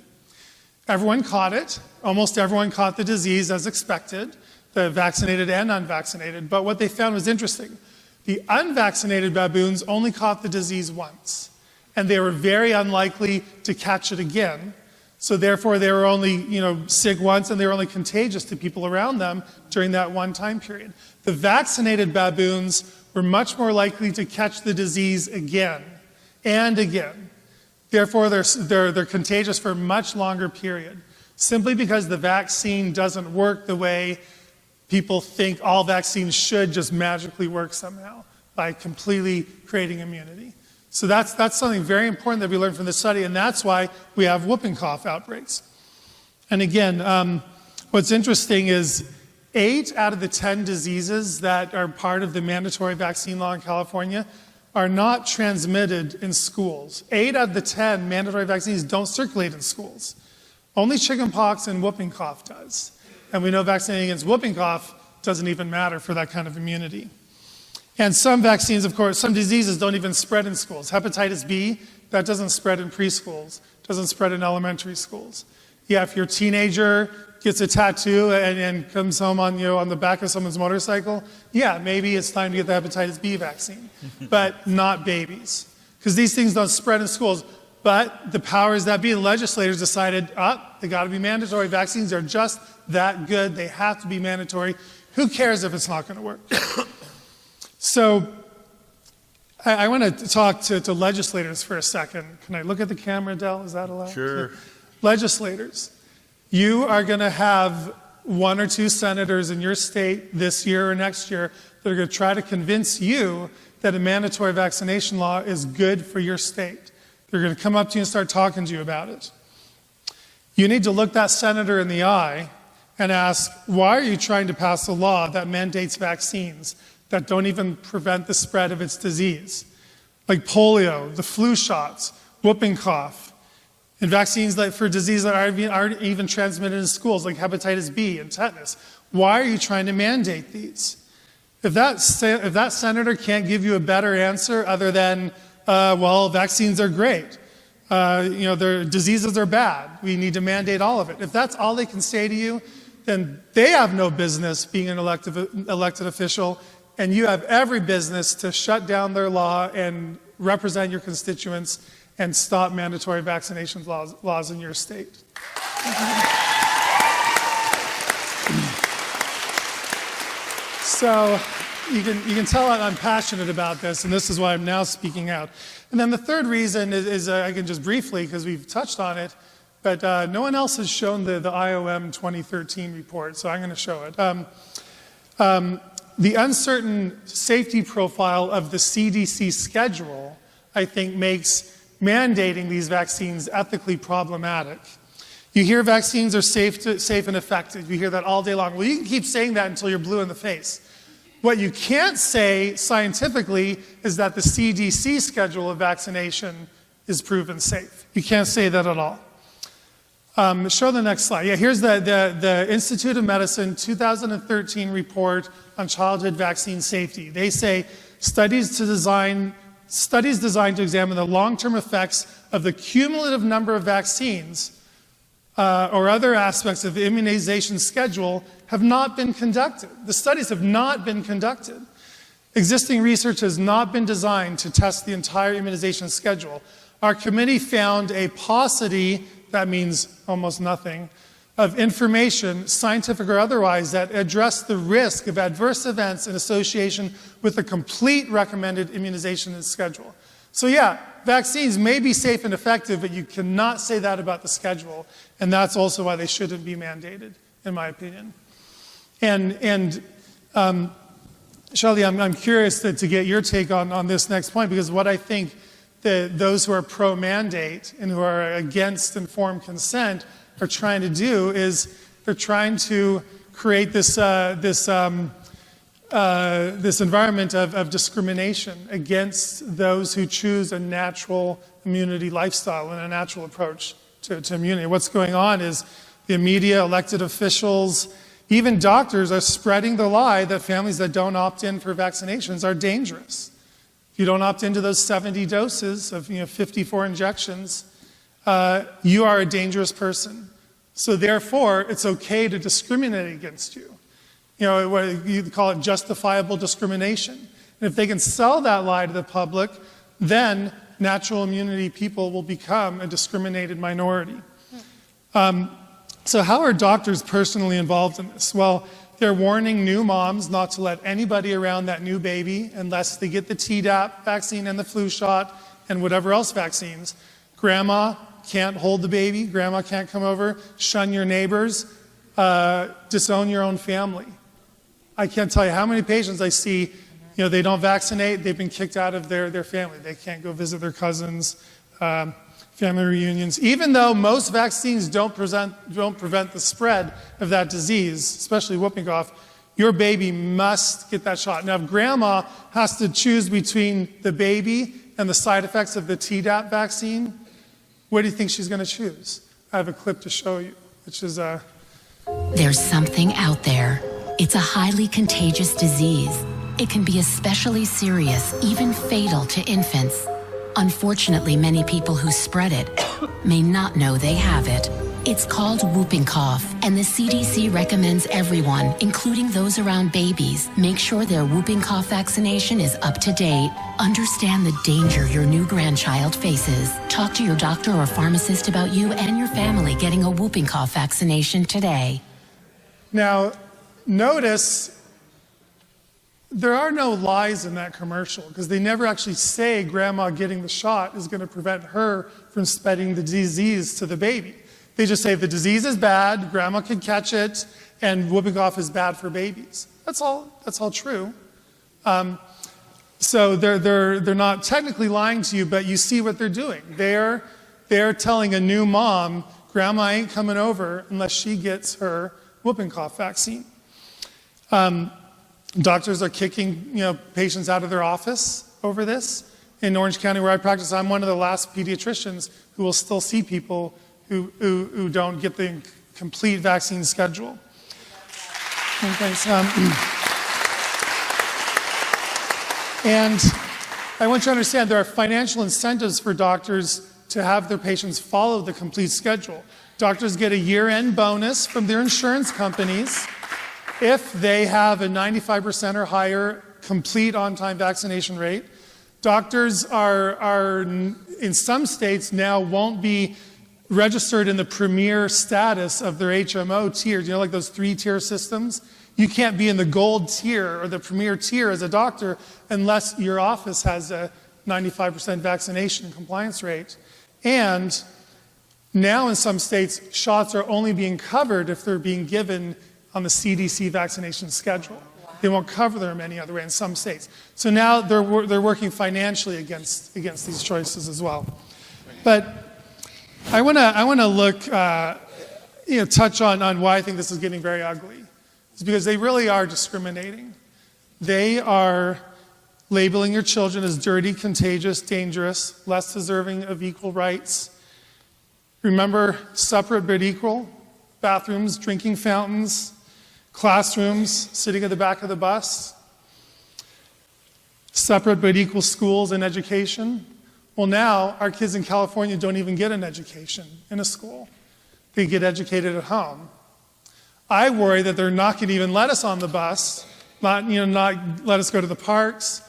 Everyone caught it. Almost everyone caught the disease as expected, the vaccinated and unvaccinated. But what they found was interesting. The unvaccinated baboons only caught the disease once, and they were very unlikely to catch it again. So therefore, they were only sick once, and they were only contagious to people around them during that one time period. The vaccinated baboons were much more likely to catch the disease again and again. Therefore, they're contagious for a much longer period, simply because the vaccine doesn't work the way people think all vaccines should, just magically work somehow by completely creating immunity. So that's something very important that we learned from this study, and that's why we have whooping cough outbreaks. And again, what's interesting is 8 out of the 10 diseases that are part of the mandatory vaccine law in California are not transmitted in schools. 8 out of the 10 mandatory vaccines don't circulate in schools. Only chickenpox and whooping cough does. And we know vaccinating against whooping cough doesn't even matter for that kind of immunity. And some vaccines, of course, some diseases don't even spread in schools. Hepatitis B, that doesn't spread in preschools, doesn't spread in elementary schools. Yeah, if your teenager gets a tattoo and comes home on the back of someone's motorcycle, yeah, maybe it's time to get the hepatitis B vaccine, but not babies, because these things don't spread in schools. But the powers that be, the legislators decided, they got to be mandatory. Vaccines are just that good. They have to be mandatory. Who cares if it's not going to work? So I want to talk to legislators for a second. Can I look at the camera, Del? Is that allowed? Sure. Legislators, you are going to have 1 or 2 senators in your state this year or next year that are going to try to convince you that a mandatory vaccination law is good for your state. They're going to come up to you and start talking to you about it. You need to look that senator in the eye and ask, why are you trying to pass a law that mandates vaccines that don't even prevent the spread of its disease? Like polio, the flu shots, whooping cough, and vaccines for diseases that aren't even transmitted in schools, like hepatitis B and tetanus. Why are you trying to mandate these? If that senator can't give you a better answer other than, vaccines are great, their diseases are bad, we need to mandate all of it. If that's all they can say to you, then they have no business being an elected official, and you have every business to shut down their law and represent your constituents and stop mandatory vaccination laws in your state. So you can tell I'm passionate about this, and this is why I'm now speaking out. And then the third reason is I can just briefly, because we've touched on it, but no one else has shown the IOM 2013 report, so I'm going to show it. The uncertain safety profile of the CDC schedule, I think, makes mandating these vaccines ethically problematic. You hear vaccines are safe and effective. You hear that all day long. Well, you can keep saying that until you're blue in the face. What you can't say scientifically is that the CDC schedule of vaccination is proven safe. You can't say that at all. Show the next slide. Yeah, here's the Institute of Medicine 2013 report on childhood vaccine safety. They say studies designed to examine the long-term effects of the cumulative number of vaccines or other aspects of the immunization schedule have not been conducted. The studies have not been conducted. Existing research has not been designed to test the entire immunization schedule. Our committee found a paucity, that means almost nothing, of information, scientific or otherwise, that address the risk of adverse events in association with a complete recommended immunization schedule. So yeah, vaccines may be safe and effective, but you cannot say that about the schedule, and that's also why they shouldn't be mandated, in my opinion. And Shelley, I'm curious to get your take on this next point, because what I think those who are pro-mandate and who are against informed consent are trying to do is they're trying to create this environment of discrimination against those who choose a natural immunity lifestyle and a natural approach to immunity. What's going on is the media, elected officials, even doctors are spreading the lie that families that don't opt in for vaccinations are dangerous. If you don't opt into those 70 doses of 54 injections, you are a dangerous person. So therefore, it's okay to discriminate against you. You call it justifiable discrimination. And if they can sell that lie to the public, then natural immunity people will become a discriminated minority. So how are doctors personally involved in this? Well, they're warning new moms not to let anybody around that new baby unless they get the Tdap vaccine and the flu shot and whatever else vaccines. Grandma can't hold the baby. Grandma can't come over. Shun your neighbors. Disown your own family. I can't tell you how many patients I see, they don't vaccinate. They've been kicked out of their family. They can't go visit their cousins, family reunions. Even though most vaccines don't prevent the spread of that disease, especially whooping cough, your baby must get that shot. Now, if grandma has to choose between the baby and the side effects of the Tdap vaccine, what do you think she's going to choose? I have a clip to show you, which is There's something out there. It's a highly contagious disease. It can be especially serious, even fatal to infants. Unfortunately, many people who spread it may not know they have it. It's called whooping cough, and the CDC recommends everyone, including those around babies, make sure their whooping cough vaccination is up to date. Understand the danger your new grandchild faces. Talk to your doctor or pharmacist about you and your family getting a whooping cough vaccination today. Now, notice there are no lies in that commercial because they never actually say grandma getting the shot is going to prevent her from spreading the disease to the baby. They just say the disease is bad, grandma can catch it, and whooping cough is bad for babies. That's all true. So they're not technically lying to you, but you see what they're doing. They're telling a new mom, grandma ain't coming over unless she gets her whooping cough vaccine. Doctors are kicking patients out of their office over this. In Orange County, where I practice, I'm one of the last pediatricians who will still see people who don't get the complete vaccine schedule. And I want you to understand there are financial incentives for doctors to have their patients follow the complete schedule. Doctors get a year-end bonus from their insurance companies if they have a 95% or higher complete on-time vaccination rate. Doctors are in some states now won't be registered in the premier status of their HMO tiers, like those 3-tier systems. You can't be in the gold tier or the premier tier as a doctor unless your office has a 95% vaccination compliance rate. And now in some states, shots are only being covered if they're being given on the CDC vaccination schedule. They won't cover them any other way in some states. So now they're working financially against these choices as well. But I want to look, touch on why I think this is getting very ugly. It's because they really are discriminating. They are labeling your children as dirty, contagious, dangerous, less deserving of equal rights. Remember, separate but equal, bathrooms, drinking fountains, classrooms, sitting at the back of the bus, separate but equal schools and education. Well, now our kids in California don't even get an education in a school. They get educated at home. I worry that they're not going to even let us on the bus, not let us go to the parks.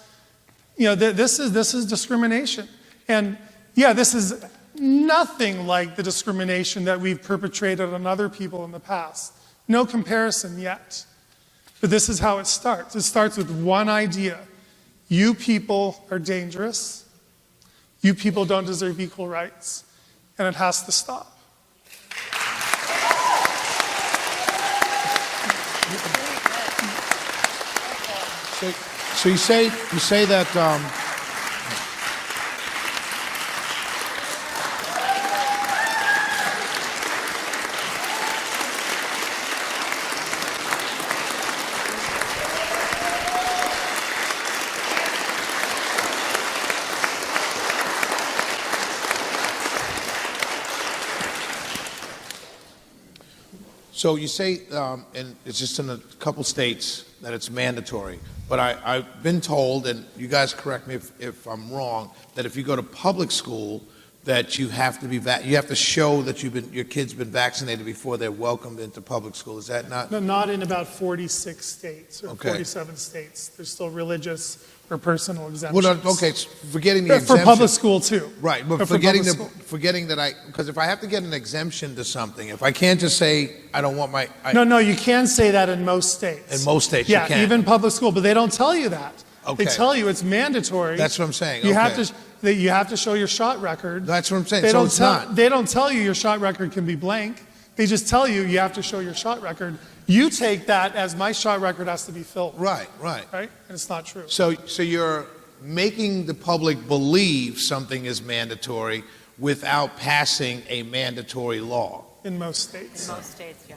This is discrimination. And yeah, this is nothing like the discrimination that we've perpetrated on other people in the past. No comparison yet. But this is how it starts. It starts with one idea. You people are dangerous. You people don't deserve equal rights. And it has to stop. So you say that So you say, and it's just in a couple states that it's mandatory, but I've been told, and you guys correct me if I'm wrong, that if you go to public school, that you have to you have to show that your kid's been vaccinated before they're welcomed into public school. Is that not? No, not in about 46 states or 47 states. There's still religious or personal exemptions. Well, okay, forgetting the exemption. For public school too. Right, but forgetting that because if I have to get an exemption to something, if I can't just say I don't want my... No, you can say that in most states. In most states you can. Yeah, even public school, but they don't tell you that. Okay. They tell you it's mandatory. That's what I'm saying. You have to show your shot record. That's what I'm saying. They don't tell you your shot record can be blank. They just tell you you have to show your shot record. You take that as my shot record has to be filled. Right. And it's not true. So you're making the public believe something is mandatory without passing a mandatory law. In most states. In most states, yeah.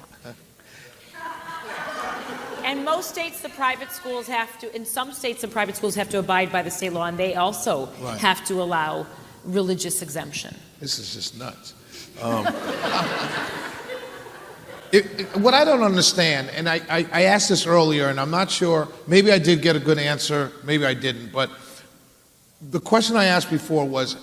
And most states, the private schools have to, in some states, the private schools have to abide by the state law, and they also have to allow religious exemption. This is just nuts. What I don't understand, and I asked this earlier, and I'm not sure, maybe I did get a good answer, maybe I didn't, but the question I asked before was,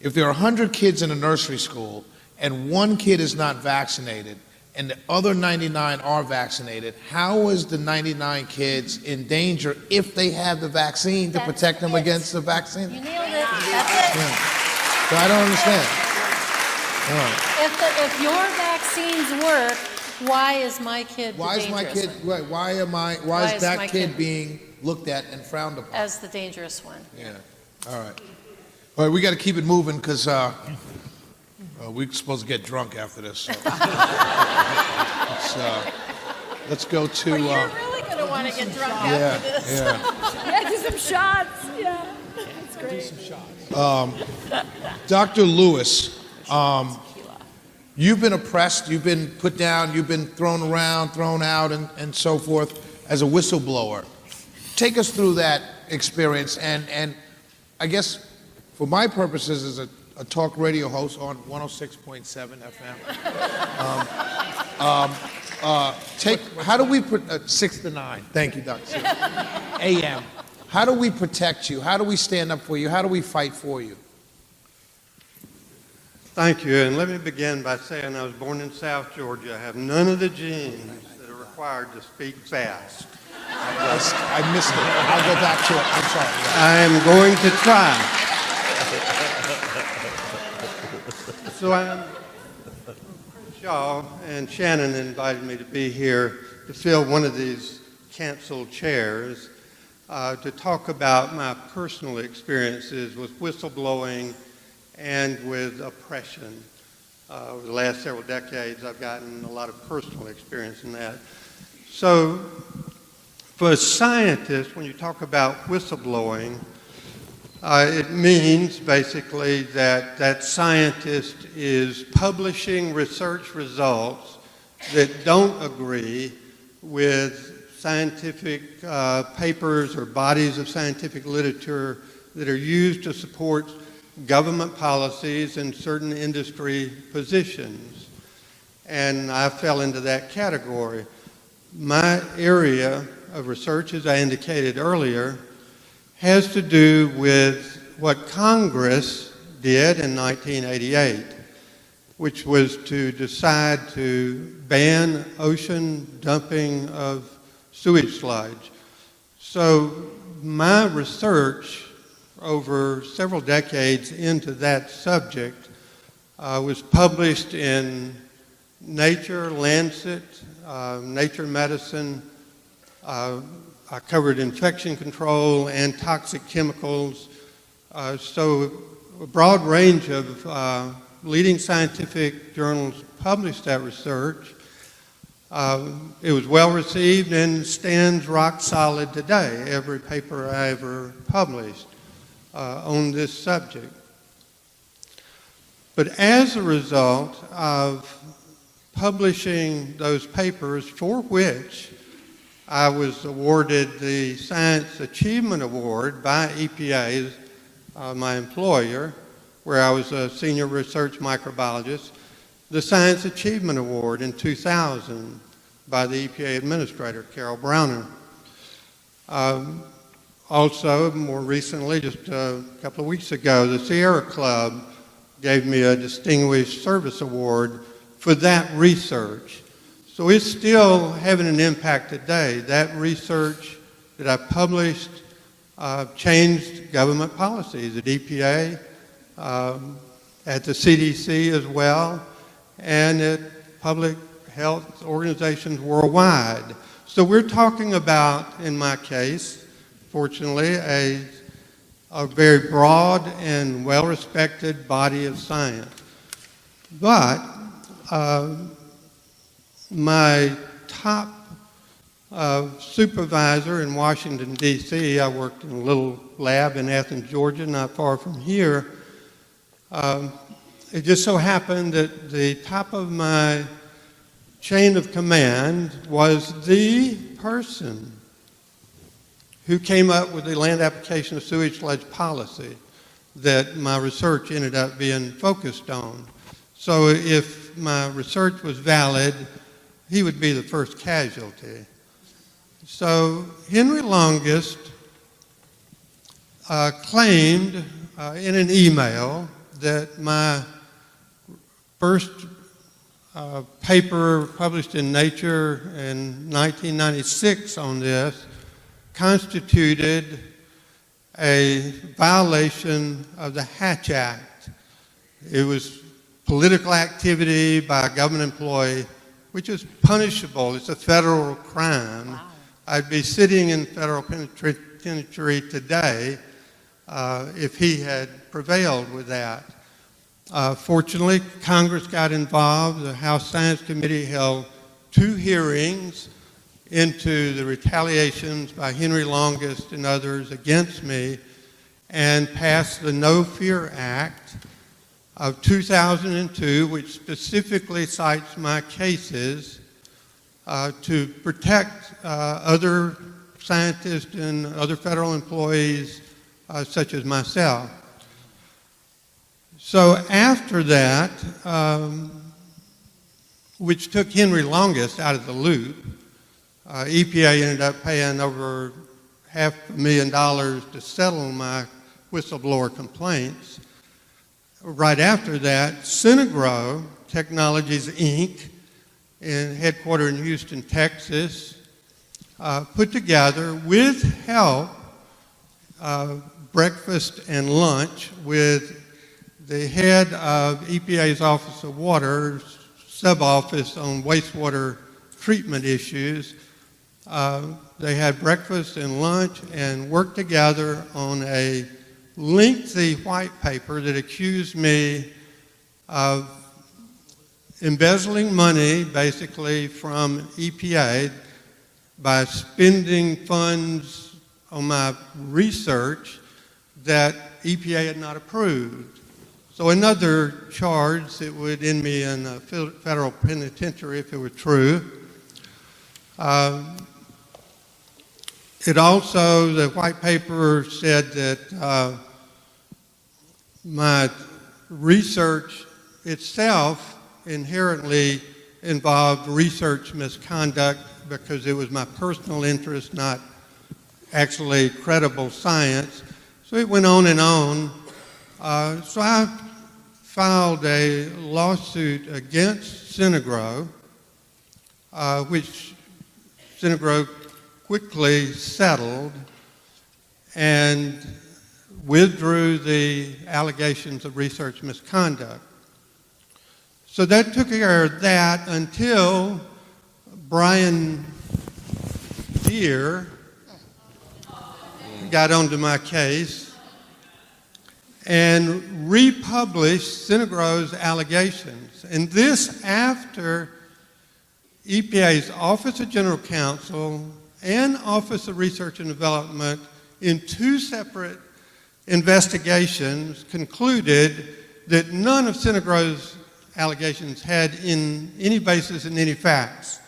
if there are 100 kids in a nursery school, and one kid is not vaccinated, and the other 99 are vaccinated, how is the 99 kids in danger if they have the vaccine to protect them against the vaccine? You nailed it. That's it. Yeah. So I don't understand. All right. If your vaccines work, why is my kid the dangerous my kid one? Right? Why is that kid being looked at and frowned upon? As the dangerous one. Yeah. All right, we got to keep it moving because we're supposed to get drunk after this. So. Let's go to... Well, you're really going to want to get drunk after this. Yeah, do some shots. Yeah, that's great. Do some shots. Dr. Lewis, you've been oppressed, you've been put down, you've been thrown around, thrown out, and so forth as a whistleblower. Take us through that experience, and I guess for my purposes as a talk radio host on 106.7 FM. How do we put 6 to 9? Thank you, Dr. AM. How do we protect you? How do we stand up for you? How do we fight for you? Thank you, and let me begin by saying I was born in South Georgia. I have none of the genes that are required to speak fast. I missed it. I'll go back to it. I'm sorry. I am going to try. So Shaw and Shannon invited me to be here to fill one of these canceled chairs to talk about my personal experiences with whistleblowing and with oppression. Over the last several decades, I've gotten a lot of personal experience in that. So for a scientist, when you talk about whistleblowing, it means basically that that scientist is publishing research results that don't agree with scientific papers or bodies of scientific literature that are used to support government policies and certain industry positions. And I fell into that category. My area of research, as I indicated earlier, has to do with what Congress did in 1988, which was to decide to ban ocean dumping of sewage sludge. So my research over several decades into that subject was published in Nature, Lancet, Nature Medicine. I covered infection control and toxic chemicals. So a broad range of leading scientific journals published that research. It was well received and stands rock solid today, every paper I ever published on this subject. But as a result of publishing those papers, for which I was awarded the Science Achievement Award by EPA, my employer, where I was a senior research microbiologist, the Science Achievement Award in 2000 by the EPA Administrator, Carol Browner. Also, more recently, just a couple of weeks ago, the Sierra Club gave me a Distinguished Service Award for that research. So it's still having an impact today. That research that I published changed government policies at EPA, at the CDC as well, and at public health organizations worldwide. So we're talking about, in my case, fortunately, a very broad and well-respected body of science. But my top supervisor in Washington, D.C., I worked in a little lab in Athens, Georgia, not far from here. It just so happened that the top of my chain of command was the person who came up with the land application of sewage sludge policy that my research ended up being focused on. So if my research was valid, he would be the first casualty. So Henry Longest claimed in an email that my first paper published in Nature in 1996 on this constituted a violation of the Hatch Act. It was political activity by a government employee, which is punishable. It's a federal crime. Wow. I'd be sitting in federal penitentiary today if he had prevailed with that. Fortunately, Congress got involved. The House Science Committee held 2 hearings into the retaliations by Henry Longest and others against me and passed the No Fear Act of 2002, which specifically cites my cases to protect other scientists and other federal employees such as myself. So after that, which took Henry Longest out of the loop, EPA ended up paying over $500,000 to settle my whistleblower complaints. Right after that, Synagro Technologies, Inc., headquartered in Houston, Texas, put together, with help, breakfast and lunch with the head of EPA's Office of Water, sub-office on wastewater treatment issues. They had breakfast and lunch and worked together on a lengthy white paper that accused me of embezzling money, basically, from EPA by spending funds on my research that EPA had not approved. So another charge that would end me in a federal penitentiary if it were true. It also, the white paper said that my research itself inherently involved research misconduct because it was my personal interest, not actually credible science. So it went on and on. So I filed a lawsuit against Synagro, which Synagro quickly settled and withdrew the allegations of research misconduct. So that took care of that until Brian Deere got onto my case and republished Synagro's allegations. And this after EPA's Office of General Counsel and Office of Research and Development in two separate investigations concluded that none of Synagro's allegations had in any basis in any facts.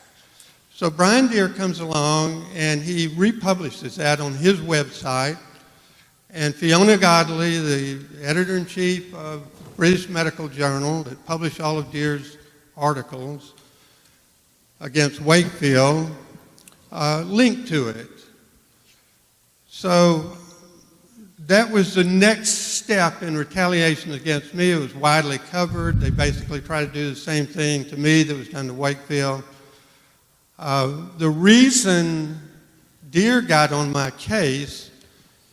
So Brian Deere comes along and he republishes that on his website, and Fiona Godley, the editor-in-chief of British Medical Journal that published all of Deere's articles against Wakefield, linked to it. So that was the next step in retaliation against me. It was widely covered. They basically tried to do the same thing to me that was done to Wakefield. The reason Deere got on my case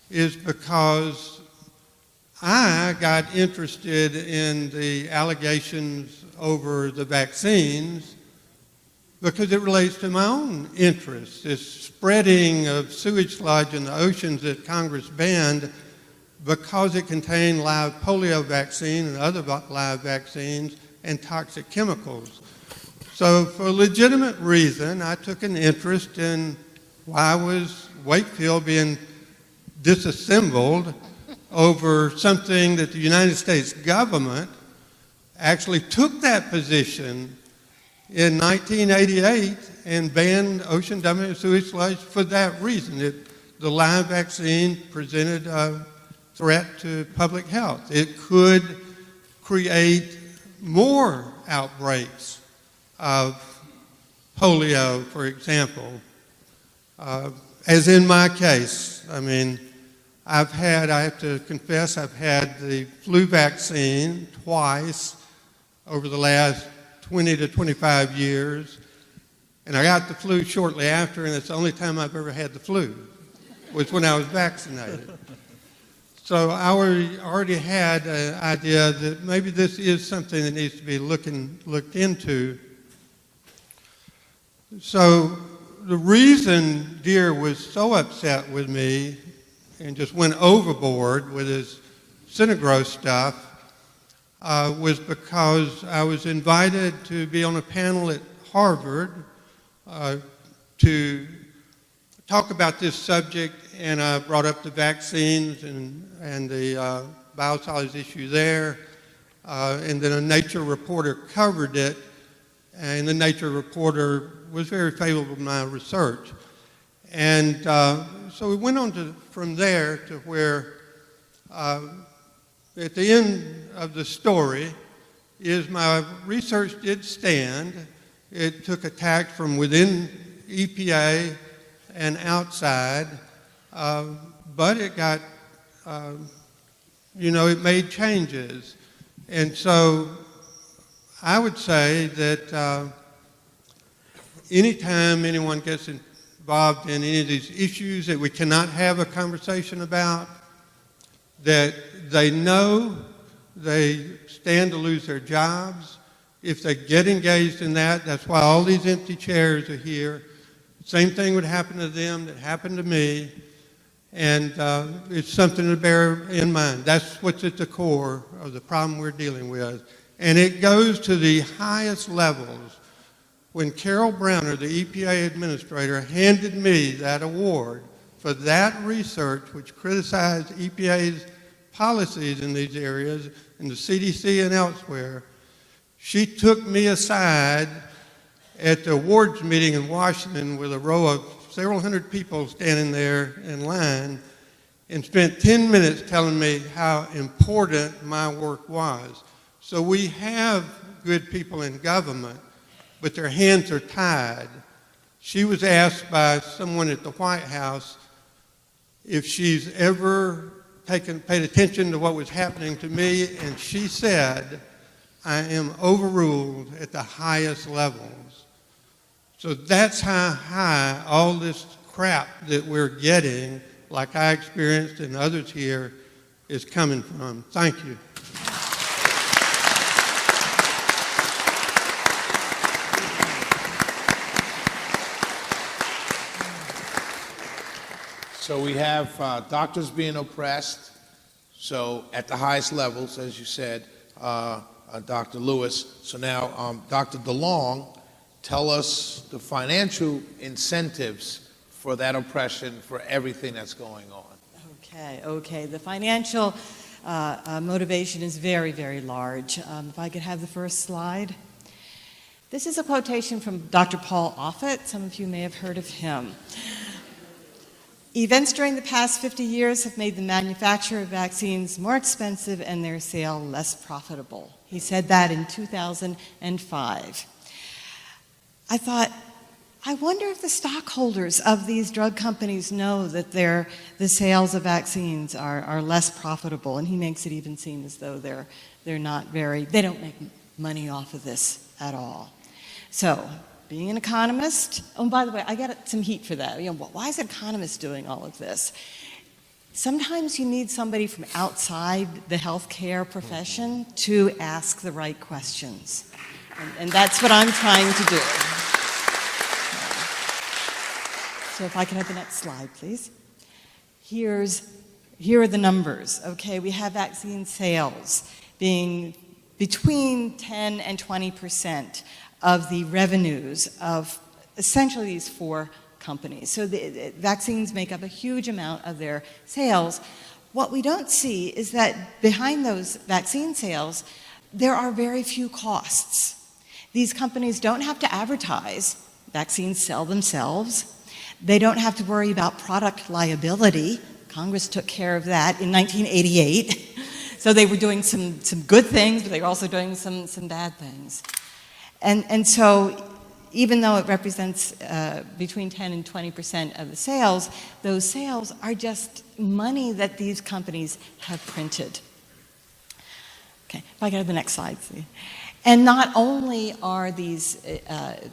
is because I got interested in the allegations over the vaccines because it relates to my own interests. This spreading of sewage sludge in the oceans that Congress banned because it contained live polio vaccine and other live vaccines and toxic chemicals. So for a legitimate reason, I took an interest in why was Wakefield being disassembled over something that the United States government actually took that position in 1988 and banned ocean dumping of sewage sludge for that reason. The live vaccine presented a threat to public health. It could create more outbreaks of polio, for example. As in my case, I mean, I have to confess, I've had the flu vaccine twice over the last 20 to 25 years, and I got the flu shortly after, and it's the only time I've ever had the flu, was when I was vaccinated. So I already had an idea that maybe this is something that needs to be looked into. So the reason Deere was so upset with me and just went overboard with his Synagro stuff was because I was invited to be on a panel at Harvard to talk about this subject, and I brought up the vaccines and the biosolids issue there, and then a Nature reporter covered it, and the Nature reporter was very favorable to my research. And so we went on from there to where at the end of the story is my research did stand. It took attack from within EPA and outside, but it got, it made changes. And so I would say that anytime anyone gets involved in any of these issues that we cannot have a conversation about, that they know they stand to lose their jobs if they get engaged in that, that's why all these empty chairs are here. Same thing would happen to them that happened to me, and it's something to bear in mind. That's what's at the core of the problem we're dealing with. And it goes to the highest levels. When Carol Browner, the EPA administrator, handed me that award for that research, which criticized EPA's policies in these areas, in the CDC and elsewhere, she took me aside at the awards meeting in Washington with a row of several hundred people standing there in line and spent 10 minutes telling me how important my work was. So we have good people in government, but their hands are tied. She was asked by someone at the White House if she's ever paid attention to what was happening to me, and she said, I am overruled at the highest levels. So that's how high all this crap that we're getting, like I experienced and others here, is coming from. Thank you. So we have doctors being oppressed, so at the highest levels, as you said, Dr. Lewis. So now, Dr. DeLong, tell us the financial incentives for that oppression, for everything that's going on. Okay. The financial motivation is very, very large. If I could have the first slide. This is a quotation from Dr. Paul Offit. Some of you may have heard of him. Events during the past 50 years have made the manufacture of vaccines more expensive and their sale less profitable. He said that in 2005. I thought, I wonder if the stockholders of these drug companies know that the sales of vaccines are less profitable, and he makes it even seem as though they don't make money off of this at all. So, being an economist, oh, and by the way, I got some heat for that. Why is an economist doing all of this? Sometimes you need somebody from outside the healthcare profession to ask the right questions. And that's what I'm trying to do. So if I can have the next slide, please. Here are the numbers. Okay, we have vaccine sales being between 10 and 20% of the revenues of essentially these four companies. So the vaccines make up a huge amount of their sales. What we don't see is that behind those vaccine sales, there are very few costs. These companies don't have to advertise. Vaccines sell themselves. They don't have to worry about product liability. Congress took care of that in 1988. So they were doing some good things, but they were also doing some bad things. And so even though it represents between 10 and 20% of the sales, those sales are just money that these companies have printed. Okay, if I could have the next slide, please. And not only are these,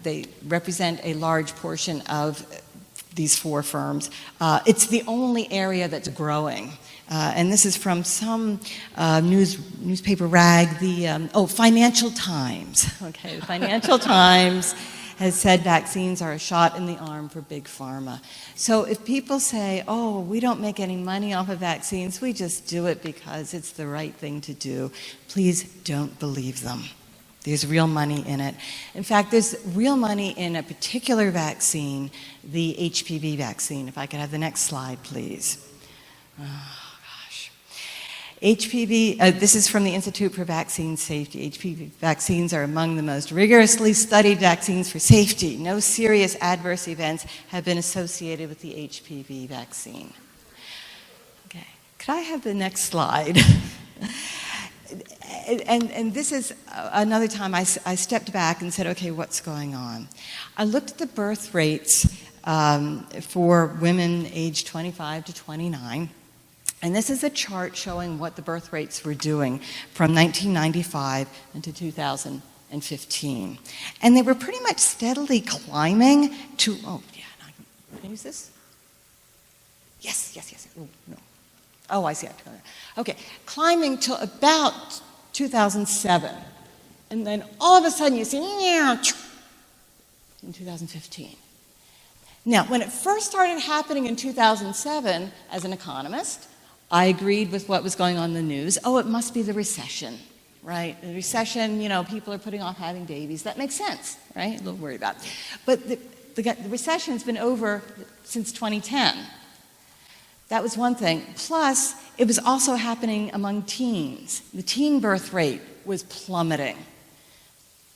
they represent a large portion of these four firms, it's the only area that's growing. And this is from some newspaper rag, the Financial Times. Okay, the Financial Times has said vaccines are a shot in the arm for big pharma. So if people say, oh, we don't make any money off of vaccines, we just do it because it's the right thing to do, please don't believe them. There's real money in it. In fact, there's real money in a particular vaccine, the HPV vaccine. If I could have the next slide, please. HPV, this is from the Institute for Vaccine Safety. HPV vaccines are among the most rigorously studied vaccines for safety. No serious adverse events have been associated with the HPV vaccine. Okay, could I have the next slide? And this is another time I stepped back and said, okay, what's going on? I looked at the birth rates for women aged 25 to 29. And this is a chart showing what the birth rates were doing from 1995 into 2015. And they were pretty much steadily climbing to, can I use this? Yes. Oh, no. Oh, I see. Okay, climbing till about 2007. And then all of a sudden you see, in 2015. Now, when it first started happening in 2007, as an economist, I agreed with what was going on in the news. Oh, it must be the recession, right? The recession, people are putting off having babies. That makes sense, right? A little worried about it. But the recession's been over since 2010. That was one thing. Plus, it was also happening among teens. The teen birth rate was plummeting.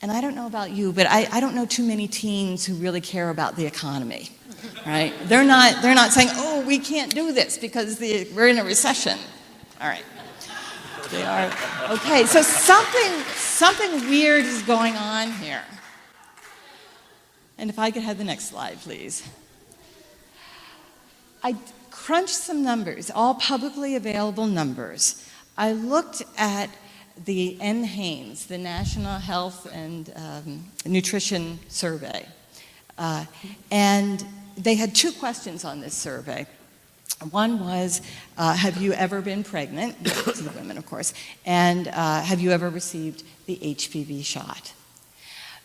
And I don't know about you, but I don't know too many teens who really care about the economy, right? They're not saying, oh, we can't do this because we're in a recession. All right. They are. Okay, so something weird is going on here. And if I could have the next slide, please. I crunched some numbers, all publicly available numbers. I looked at the NHANES, the National Health and Nutrition Survey. And they had two questions on this survey. One was, have you ever been pregnant? To the women, of course. And have you ever received the HPV shot?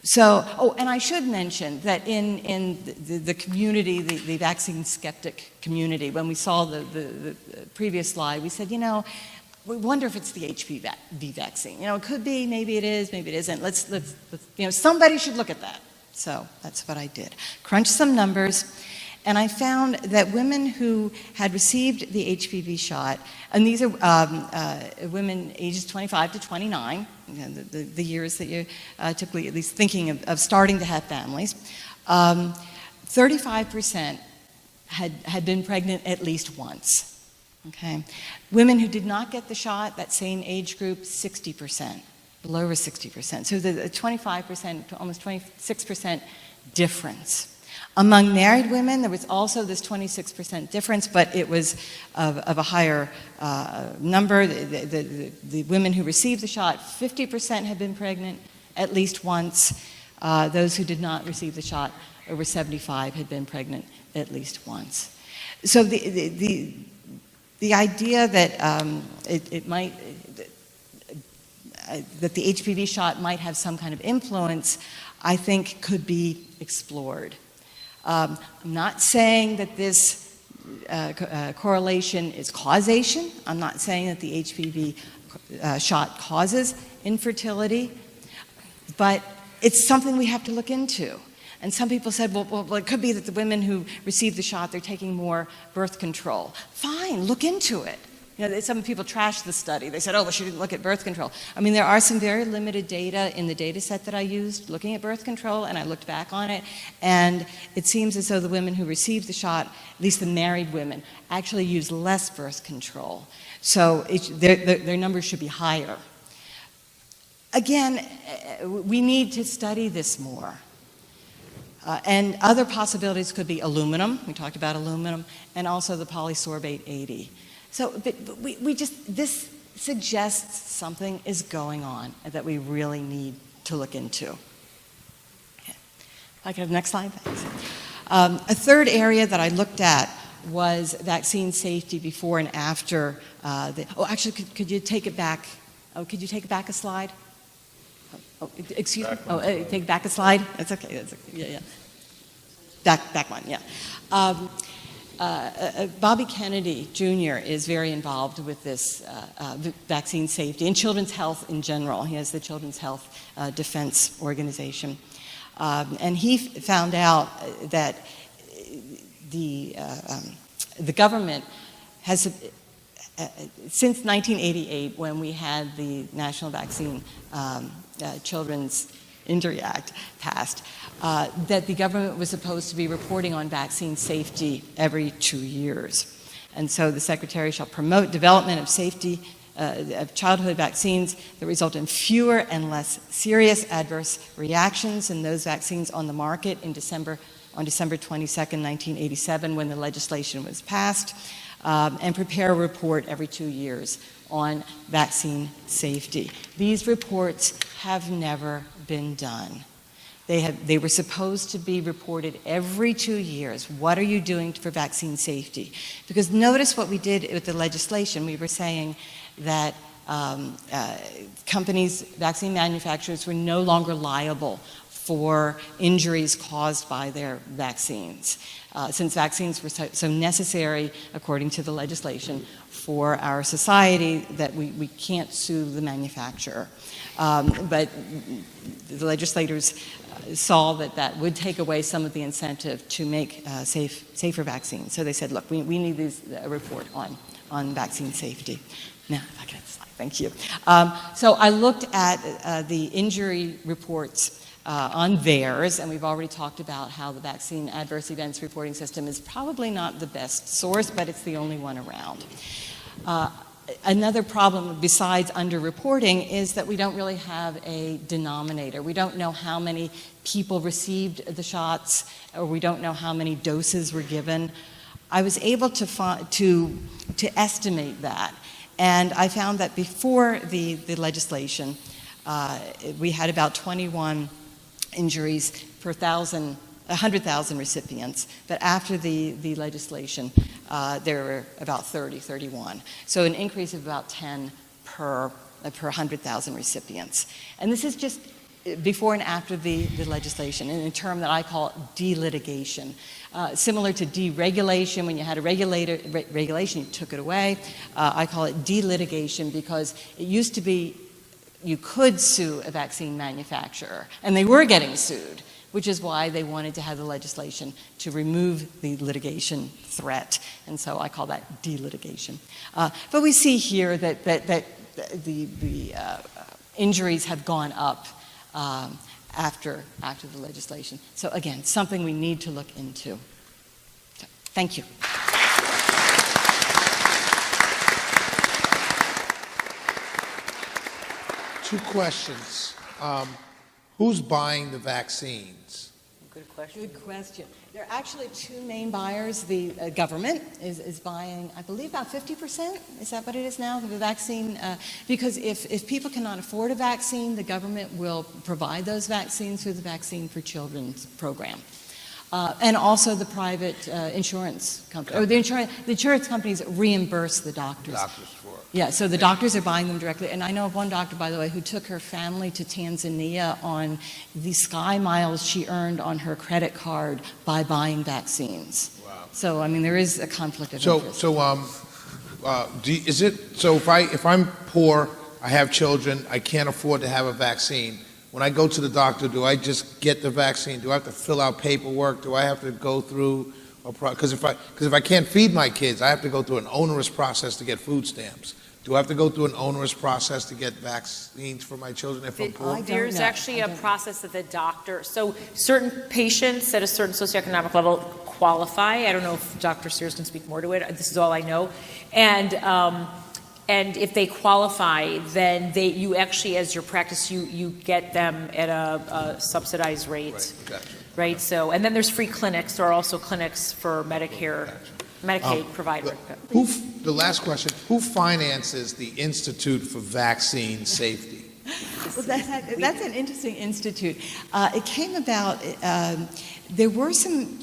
So, and I should mention that in the community, the vaccine skeptic community, when we saw the previous slide, we said, we wonder if it's the HPV vaccine. It could be, maybe it is, maybe it isn't. Let's somebody should look at that. So that's what I did. Crunched some numbers, and I found that women who had received the HPV shot, and these are women ages 25 to 29, the years that you're typically at least thinking of starting to have families, 35% had been pregnant at least once. Okay. Women who did not get the shot, that same age group, 60%, a little over 60%. So the 25% to almost 26% difference. Among married women, there was also this 26% difference, but it was of a higher number. The women who received the shot, 50% had been pregnant at least once. Those who did not receive the shot, over 75, had been pregnant at least once. So the idea that that the HPV shot might have some kind of influence, I think, could be explored. I'm not saying that this correlation is causation. I'm not saying that the HPV shot causes infertility, but it's something we have to look into. And some people said, well, it could be that the women who received the shot, they're taking more birth control. Fine, look into it. Some people trashed the study. They said, oh, well, she didn't look at birth control. I mean, there are some very limited data in the data set that I used looking at birth control, and I looked back on it, and it seems as though the women who received the shot, at least the married women, actually used less birth control. So their numbers should be higher. Again, we need to study this more. And other possibilities could be aluminum. We talked about aluminum, and also the polysorbate 80. So but this suggests something is going on that we really need to look into. Okay. If I could have the next slide, thanks. A third area that I looked at was vaccine safety before and after. Actually, could you take it back? Oh, could you take it back a slide? Oh, excuse me. Oh, take back a slide. That's okay. That's okay. Yeah. Back one. Yeah. Bobby Kennedy Jr. is very involved with this vaccine safety and children's health in general. He has the Children's Health Defense Organization, and he found out that the government has. Since 1988, when we had the National Vaccine Children's Injury Act passed, that the government was supposed to be reporting on vaccine safety every 2 years. And so the Secretary shall promote development of safety of childhood vaccines that result in fewer and less serious adverse reactions in those vaccines on the market on December 22nd, 1987, when the legislation was passed. And prepare a report every 2 years on vaccine safety. These reports have never been done. They were supposed to be reported every 2 years. What are you doing for vaccine safety? Because notice what we did with the legislation. We were saying that companies, vaccine manufacturers, were no longer liable for injuries caused by their vaccines, since vaccines were so necessary, according to the legislation, for our society that we can't sue the manufacturer. But the legislators saw that would take away some of the incentive to make safer vaccines. So they said, look, we need a report on vaccine safety. Now, if I can have the slide, thank you. So I looked at the injury reports on VAERS, and we've already talked about how the vaccine adverse events reporting system is probably not the best source, but it's the only one around. Another problem besides underreporting is that we don't really have a denominator. We don't know how many people received the shots, or we don't know how many doses were given. I was able to estimate that, and I found that before the legislation, we had about 21 injuries per 100,000 recipients, but after the legislation, there were about 31. So an increase of about 10 per 100,000 recipients. And this is just before and after the legislation, in a term that I call delitigation. Similar to deregulation, when you had a regulation, you took it away. I call it delitigation because it used to be you could sue a vaccine manufacturer, and they were getting sued, which is why they wanted to have the legislation to remove the litigation threat. And so I call that delitigation. But we see here that the injuries have gone up after the legislation. So again, something we need to look into. So, thank you. Two questions. Who's buying the vaccines? Good question. Good question. There are actually two main buyers. The government is buying, I believe, about 50%. Is that what it is now? The vaccine, because if people cannot afford a vaccine, the government will provide those vaccines through the Vaccine for Children's program. And also the private insurance company, or the insurance companies reimburse the doctors. Yeah, so the doctors are buying them directly. And I know of one doctor, by the way, who took her family to Tanzania on the Sky Miles she earned on her credit card by buying vaccines. Wow. So, I mean, there is a conflict of interest. If I'm poor, I have children, I can't afford to have a vaccine, when I go to the doctor, do I just get the vaccine? Do I have to fill out paperwork? Do I have to go through because if I can't feed my kids, I have to go through an onerous process to get food stamps. Do I have to go through an onerous process to get vaccines for my children if I'm poor? There's actually a process that the doctor, so certain patients at a certain socioeconomic level qualify. I don't know if Dr. Sears can speak more to it. This is all I know. And if they qualify, then you actually, as your practice, you get them at a subsidized rate. Right, gotcha. Right. So, and then there's free clinics. There are also clinics for Medicare, Medicaid providers. The last question: who finances the Institute for Vaccine Safety? Well, that's an interesting institute. It came about. There were some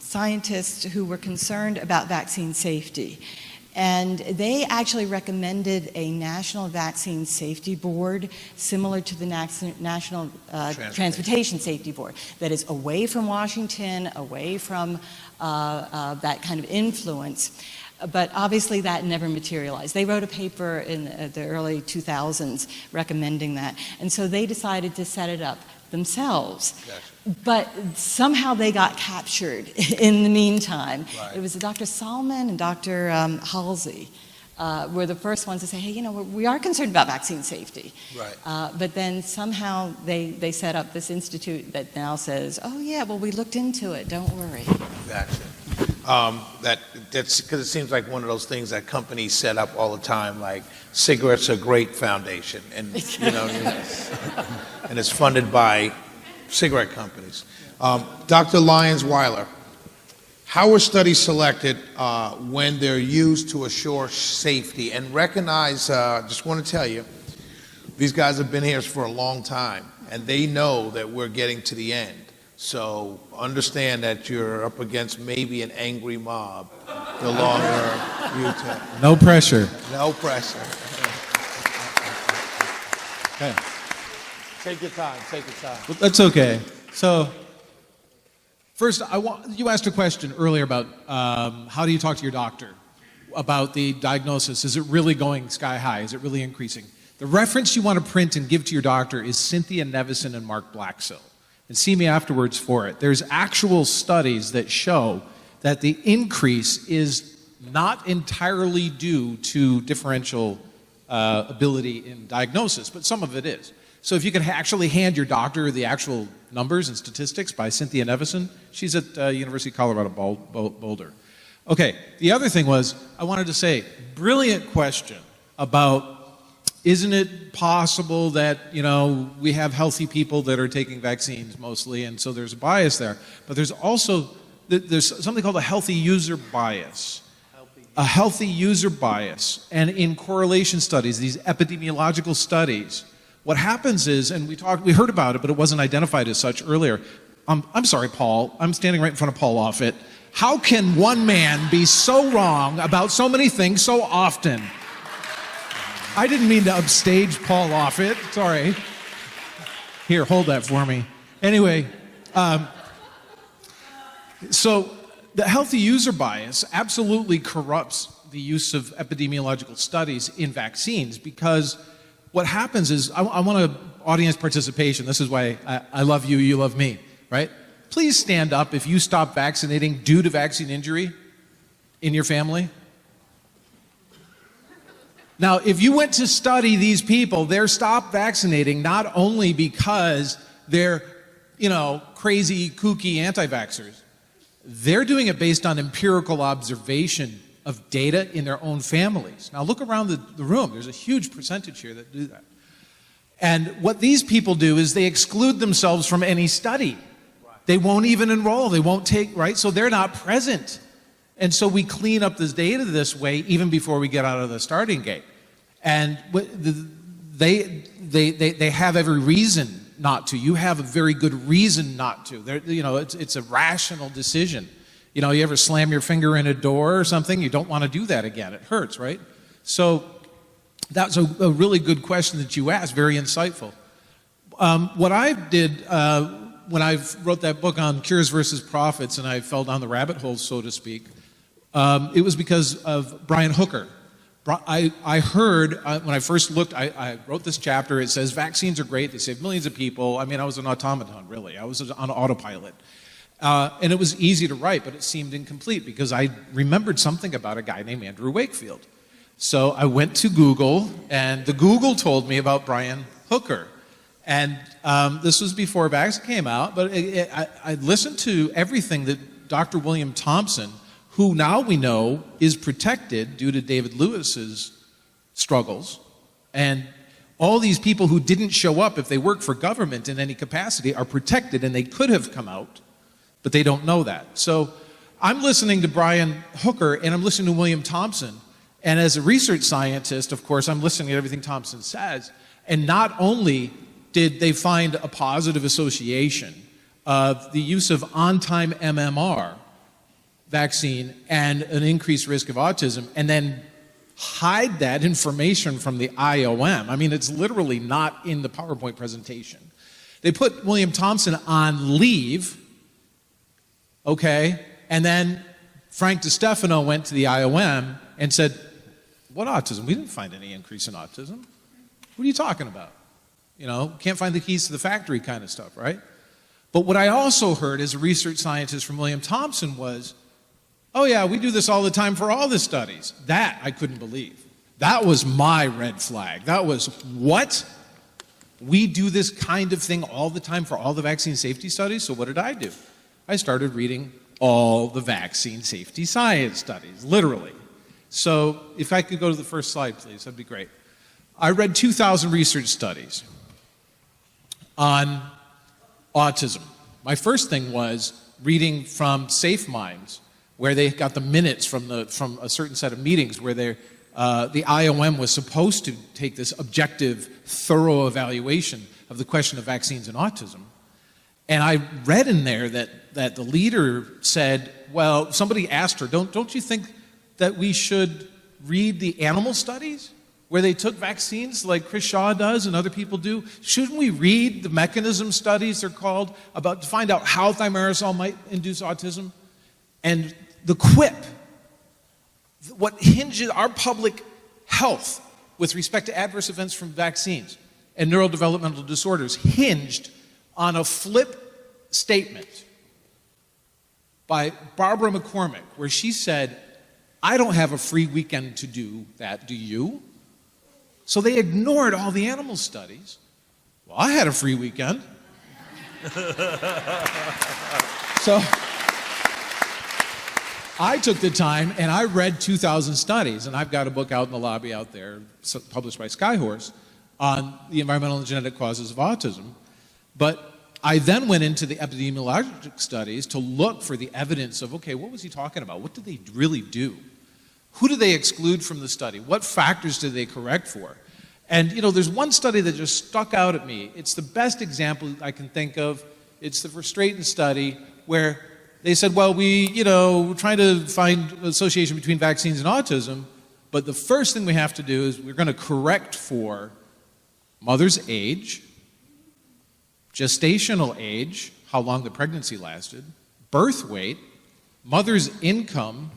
scientists who were concerned about vaccine safety. And they actually recommended a national vaccine safety board similar to the National Transportation Safety Board that is away from Washington, away from that kind of influence. But obviously that never materialized. They wrote a paper in the early 2000s recommending that. And so they decided to set it up themselves. Gotcha. But somehow they got captured in the meantime. Right. It was Dr. Salman and Dr. Halsey were the first ones to say, hey, we are concerned about vaccine safety. Right. But then somehow they set up this institute that now says, oh yeah, well, we looked into it, don't worry. Gotcha. That's because it seems like one of those things that companies set up all the time, like cigarettes are great foundation, and and it's funded by cigarette companies. Dr. Lyons-Weiler, how are studies selected when they're used to assure safety? And recognize, just want to tell you, these guys have been here for a long time, and they know that we're getting to the end. So understand that you're up against maybe an angry mob. the longer you take. No pressure. No pressure. Okay. Take your time. Take your time. Well, that's okay. So, first, you asked a question earlier about how do you talk to your doctor about the diagnosis. Is it really going sky high? Is it really increasing? The reference you want to print and give to your doctor is Cynthia Nevison and Mark Blaxill. And see me afterwards for it. There's actual studies that show that the increase is not entirely due to differential ability in diagnosis, but some of it is. So if you can actually hand your doctor the actual numbers and statistics by Cynthia Nevison, she's at University of Colorado Boulder. Okay, the other thing was, I wanted to say, brilliant question about, isn't it possible that, we have healthy people that are taking vaccines mostly, and so there's a bias there. But there's also, there's something called a healthy user bias. A healthy user bias. And in correlation studies, these epidemiological studies, what happens is, and we heard about it, but it wasn't identified as such earlier. I'm sorry, Paul. I'm standing right in front of Paul Offit. How can one man be so wrong about so many things so often? I didn't mean to upstage Paul Offit. Sorry. Here, hold that for me. Anyway, so the healthy user bias absolutely corrupts the use of epidemiological studies in vaccines, because what happens is, I want audience participation. This is why I love you, you love me, right? Please stand up if you stop vaccinating due to vaccine injury in your family. Now, if you went to study these people, they're stopped vaccinating not only because they're, crazy, kooky anti-vaxxers. They're doing it based on empirical observation of data in their own families. Now, look around the room. There's a huge percentage here that do that. And what these people do is they exclude themselves from any study. They won't even enroll. They won't take, right? So they're not present. And so we clean up this data this way even before we get out of the starting gate. And they have every reason not to. You have a very good reason not to. It's a rational decision. You ever slam your finger in a door or something? You don't want to do that again. It hurts, right? So that's a really good question that you asked, very insightful. What I did when I wrote that book on cures versus profits, and I fell down the rabbit hole, so to speak, it was because of Brian Hooker. I heard, when I first looked, I wrote this chapter, it says vaccines are great, they save millions of people. I mean, I was an automaton, really. I was on autopilot. And it was easy to write, but it seemed incomplete because I remembered something about a guy named Andrew Wakefield. So I went to Google, and the Google told me about Brian Hooker. And this was before vaccine came out, but I listened to everything that Dr. William Thompson, who now we know is protected due to David Lewis's struggles, and all these people who didn't show up if they work for government in any capacity are protected, and they could have come out, but they don't know that. So I'm listening to Brian Hooker, and I'm listening to William Thompson, and as a research scientist, of course, I'm listening to everything Thompson says, and not only did they find a positive association of the use of on-time MMR vaccine and an increased risk of autism, and then hide that information from the IOM. I mean, it's literally not in the PowerPoint presentation. They put William Thompson on leave, okay, and then Frank DiStefano went to the IOM and said, what autism? We didn't find any increase in autism. What are you talking about? Can't find the keys to the factory kind of stuff, right? But what I also heard as a research scientist from William Thompson was, oh yeah, we do this all the time for all the studies. That I couldn't believe. That was my red flag. That was, what? We do this kind of thing all the time for all the vaccine safety studies? So what did I do? I started reading all the vaccine safety science studies, literally. So if I could go to the first slide, please, that'd be great. I read 2,000 research studies on autism. My first thing was reading from Safe Minds, where they got the minutes from a certain set of meetings where the IOM was supposed to take this objective, thorough evaluation of the question of vaccines and autism. And I read in there that the leader said, well, somebody asked her, don't you think that we should read the animal studies where they took vaccines like Chris Shaw does and other people do? Shouldn't we read the mechanism studies, they're called, to find out how thimerosal might induce autism? And the quip, what hinges our public health with respect to adverse events from vaccines and neurodevelopmental disorders hinged on a flip statement by Barbara McCormick, where she said, I don't have a free weekend to do that, do you? So they ignored all the animal studies. Well, I had a free weekend. So I took the time and I read 2,000 studies, and I've got a book out in the lobby out there, published by Skyhorse, on the environmental and genetic causes of autism. But I then went into the epidemiologic studies to look for the evidence of, okay, what was he talking about? What did they really do? Who do they exclude from the study? What factors did they correct for? And, there's one study that just stuck out at me. It's the best example I can think of. It's the Verstraeten study where they said, well, we're trying to find association between vaccines and autism, but the first thing we have to do is we're going to correct for mother's age, gestational age, how long the pregnancy lasted, birth weight, mother's income,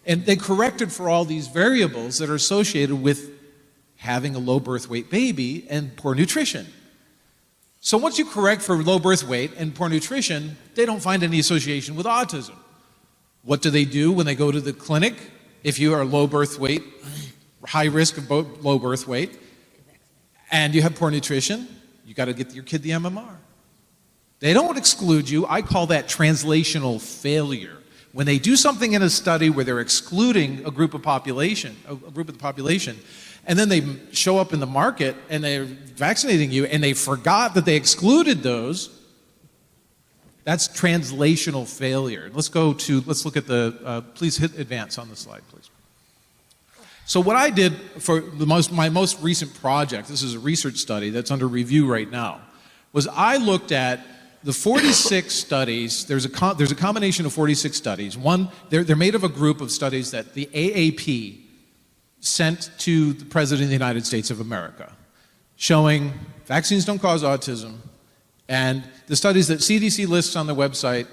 and they corrected for all these variables that are associated with having a low birth weight baby and poor nutrition. So once you correct for low birth weight and poor nutrition, they don't find any association with autism. What do they do when they go to the clinic? If you are low birth weight, high risk of low birth weight, and you have poor nutrition, you got to get your kid the MMR. They don't exclude you. I call that translational failure. When they do something in a study where they're excluding a group of the population, and then they show up in the market and they're vaccinating you and they forgot that they excluded those, that's translational failure. Let's look at please hit advance on the slide, please. So what I did for my most recent project, this is a research study that's under review right now, was I looked at the 46 studies. There's a combination of 46 studies. One, they're made of a group of studies that the AAP sent to the President of the United States of America, showing vaccines don't cause autism, and the studies that CDC lists on their website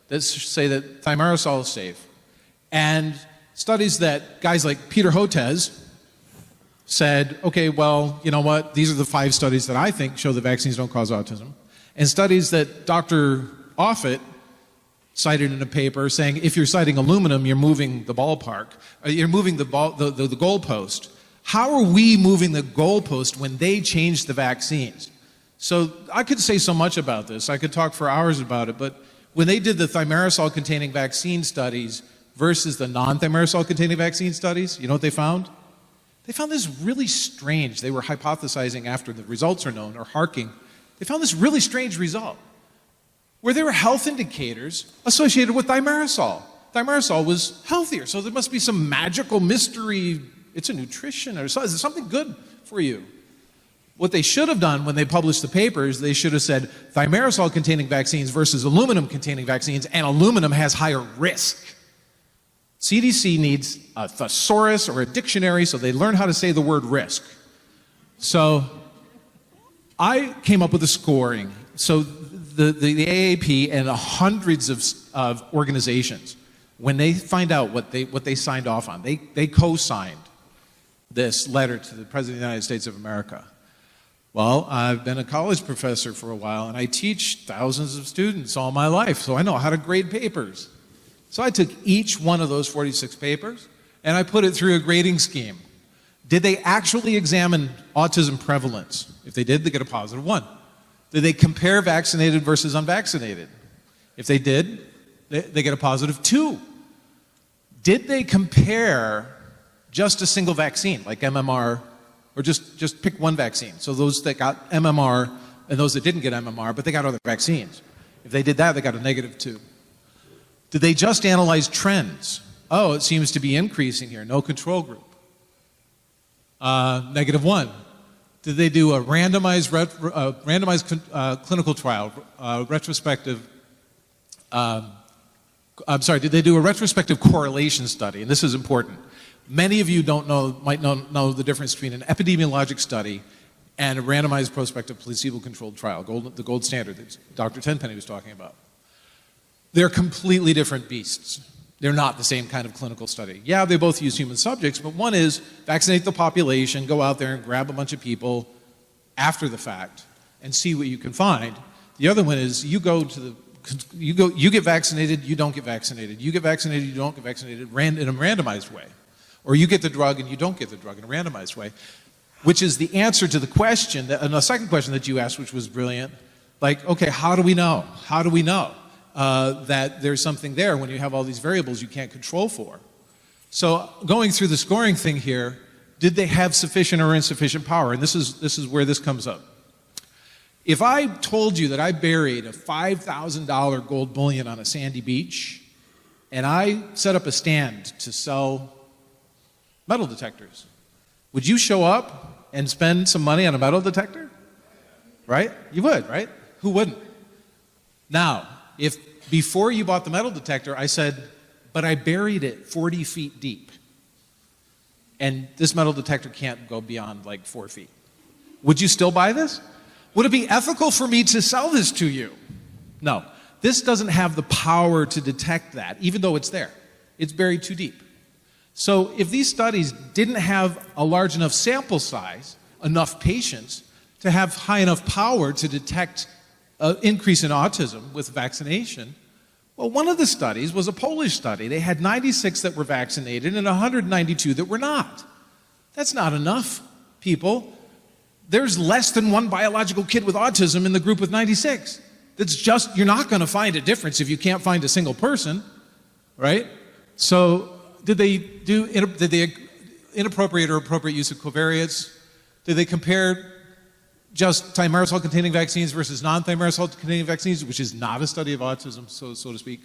that say that thimerosal is safe, and studies that guys like Peter Hotez said, okay, well, you know what, these are the 5 studies that I think show that vaccines don't cause autism, and studies that Dr. Offit cited in a paper saying if you're citing aluminum, you're moving the ballpark, you're moving the goalpost. How are we moving the goalpost when they changed the vaccines? So I could say so much about this. I could talk for hours about it, but when they did the thimerosal-containing vaccine studies versus the non-thimerosal-containing vaccine studies, you know what they found? They found this really strange. They were hypothesizing after the results are known, or harking. They found this really strange result where there were health indicators associated with thimerosal. Thimerosal was healthier, so there must be some magical mystery. It's a nutrition or something good for you. What they should have done when they published the papers, they should have said thimerosal-containing vaccines versus aluminum-containing vaccines, and aluminum has higher risk. CDC needs a thesaurus or a dictionary so they learn how to say the word risk. So I came up with a scoring. So the AAP and hundreds of organizations, when they find out what they signed off on, they co-signed this letter to the President of the United States of America. Well, I've been a college professor for a while, and I teach thousands of students all my life, so I know how to grade papers. So I took each one of those 46 papers, and I put it through a grading scheme. Did they actually examine autism prevalence? If they did, they get a positive 1. Did they compare vaccinated versus unvaccinated? If they did, they get a positive 2. Did they compare just a single vaccine, like MMR, or just pick one vaccine? So those that got MMR and those that didn't get MMR, but they got other vaccines. If they did that, they got a negative 2. Did they just analyze trends? Oh, it seems to be increasing here, no control group. Negative 1. Did they do a randomized clinical trial, retrospective did they do a retrospective correlation study? And this is important. Many of you might not know the difference between an epidemiologic study and a randomized prospective placebo-controlled trial, the gold standard that Dr. Tenpenny was talking about. They're completely different beasts. They're not the same kind of clinical study. Yeah, they both use human subjects, but one is vaccinate the population, go out there and grab a bunch of people after the fact and see what you can find. The other one is you get vaccinated, you don't get vaccinated. You get vaccinated, you don't get vaccinated in a randomized way. Or you get the drug and you don't get the drug in a randomized way, which is the answer to the question, and the second question that you asked, which was brilliant, like, okay, how do we know? How do we know that there's something there when you have all these variables you can't control for? So going through the scoring thing here, did they have sufficient or insufficient power? And this is where this comes up. If I told you that I buried a $5,000 gold bullion on a sandy beach, and I set up a stand to sell metal detectors, would you show up and spend some money on a metal detector? Right? You would, right? Who wouldn't? Now, if before you bought the metal detector, I said, but I buried it 40 feet deep, and this metal detector can't go beyond like 4 feet, would you still buy this? Would it be ethical for me to sell this to you? No. This doesn't have the power to detect that, even though it's there. It's buried too deep. So if these studies didn't have a large enough sample size, enough patients, to have high enough power to detect an increase in autism with vaccination, well, one of the studies was a Polish study. They had 96 that were vaccinated and 192 that were not. That's not enough, people. There's less than one biological kid with autism in the group with 96. That's just, you're not going to find a difference if you can't find a single person, right? So did they inappropriate or appropriate use of covariates? Did they compare just thimerosal-containing vaccines versus non-thimerosal-containing vaccines, which is not a study of autism, so to speak?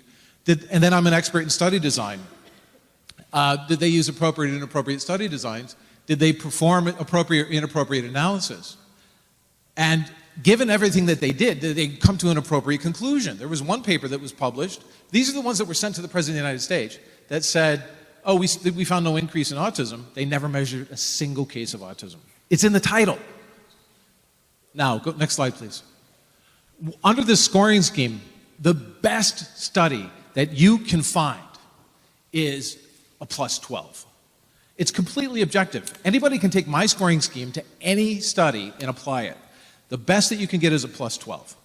And then I'm an expert in study design. Did they use appropriate and inappropriate study designs? Did they perform appropriate or inappropriate analysis? And given everything that they did they come to an appropriate conclusion? There was one paper that was published. These are the ones that were sent to the President of the United States that said, oh, we found no increase in autism. They never measured a single case of autism. It's in the title. Now, next slide, please. Under this scoring scheme, the best study that you can find is a plus 12. It's completely objective. Anybody can take my scoring scheme to any study and apply it. The best that you can get is a plus 12.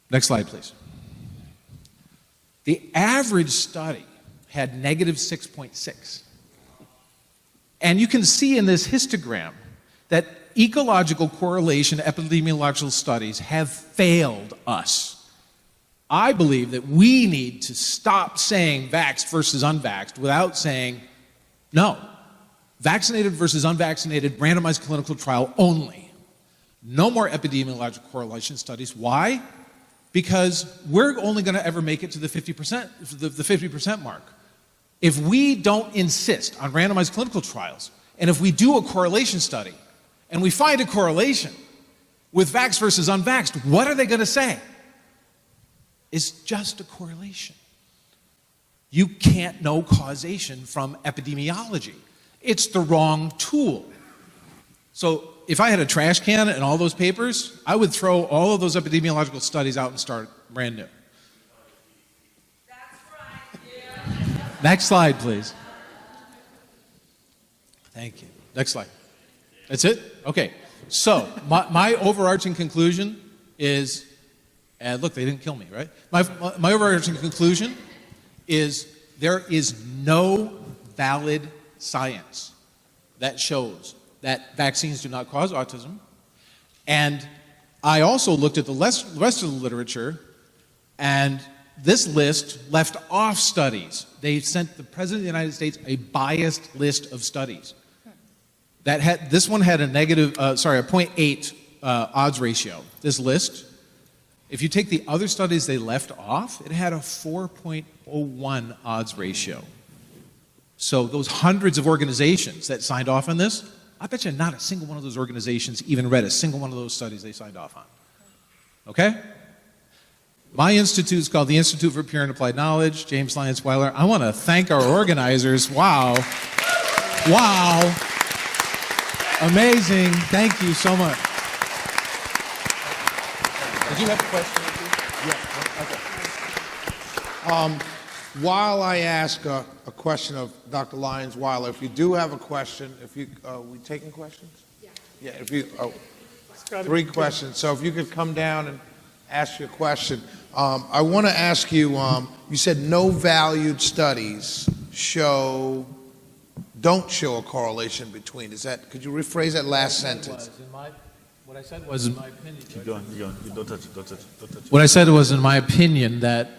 Next slide, please. The average study had negative 6.6. And you can see in this histogram that ecological correlation epidemiological studies have failed us. I believe that we need to stop saying vaxxed versus unvaxxed without saying no. Vaccinated versus unvaccinated randomized clinical trial only. No more epidemiological correlation studies. Why? Because we're only going to ever make it to the 50%, the 50% mark. If we don't insist on randomized clinical trials, and if we do a correlation study, and we find a correlation with vaxxed versus unvaxxed, what are they going to say? It's just a correlation. You can't know causation from epidemiology. It's the wrong tool. So if I had a trash can and all those papers, I would throw all of those epidemiological studies out and start brand new. That's right. Next slide, please. Thank you. Next slide. That's it? Okay. So my overarching conclusion is, and look, they didn't kill me, right? My overarching conclusion is there is no valid science that shows that vaccines do not cause autism. And I also looked at the rest of the literature, and this list left off studies. They sent the President of the United States a biased list of studies. This one had a 0.8 odds ratio, this list. If you take the other studies they left off, it had a 4.01 odds ratio. So those hundreds of organizations that signed off on this, I bet you not a single one of those organizations even read a single one of those studies they signed off on. Okay? My institute is called the Institute for Pure and Applied Knowledge, James Lyons Weiler. I want to thank our organizers. Wow. Wow. Amazing. Thank you so much. Did you have a question? Yeah. Okay. While I ask a question of Dr. Lyons Weiler, if you do have a question, if you we taking questions? Yeah. If you 3 questions. So if you could come down and ask your question. I want to ask you, you said no valued studies don't show a correlation between. Could you rephrase that last sentence? What I said was, in my opinion. Keep going. Don't touch it. Don't touch it. Don't touch it. What I said was, in my opinion, that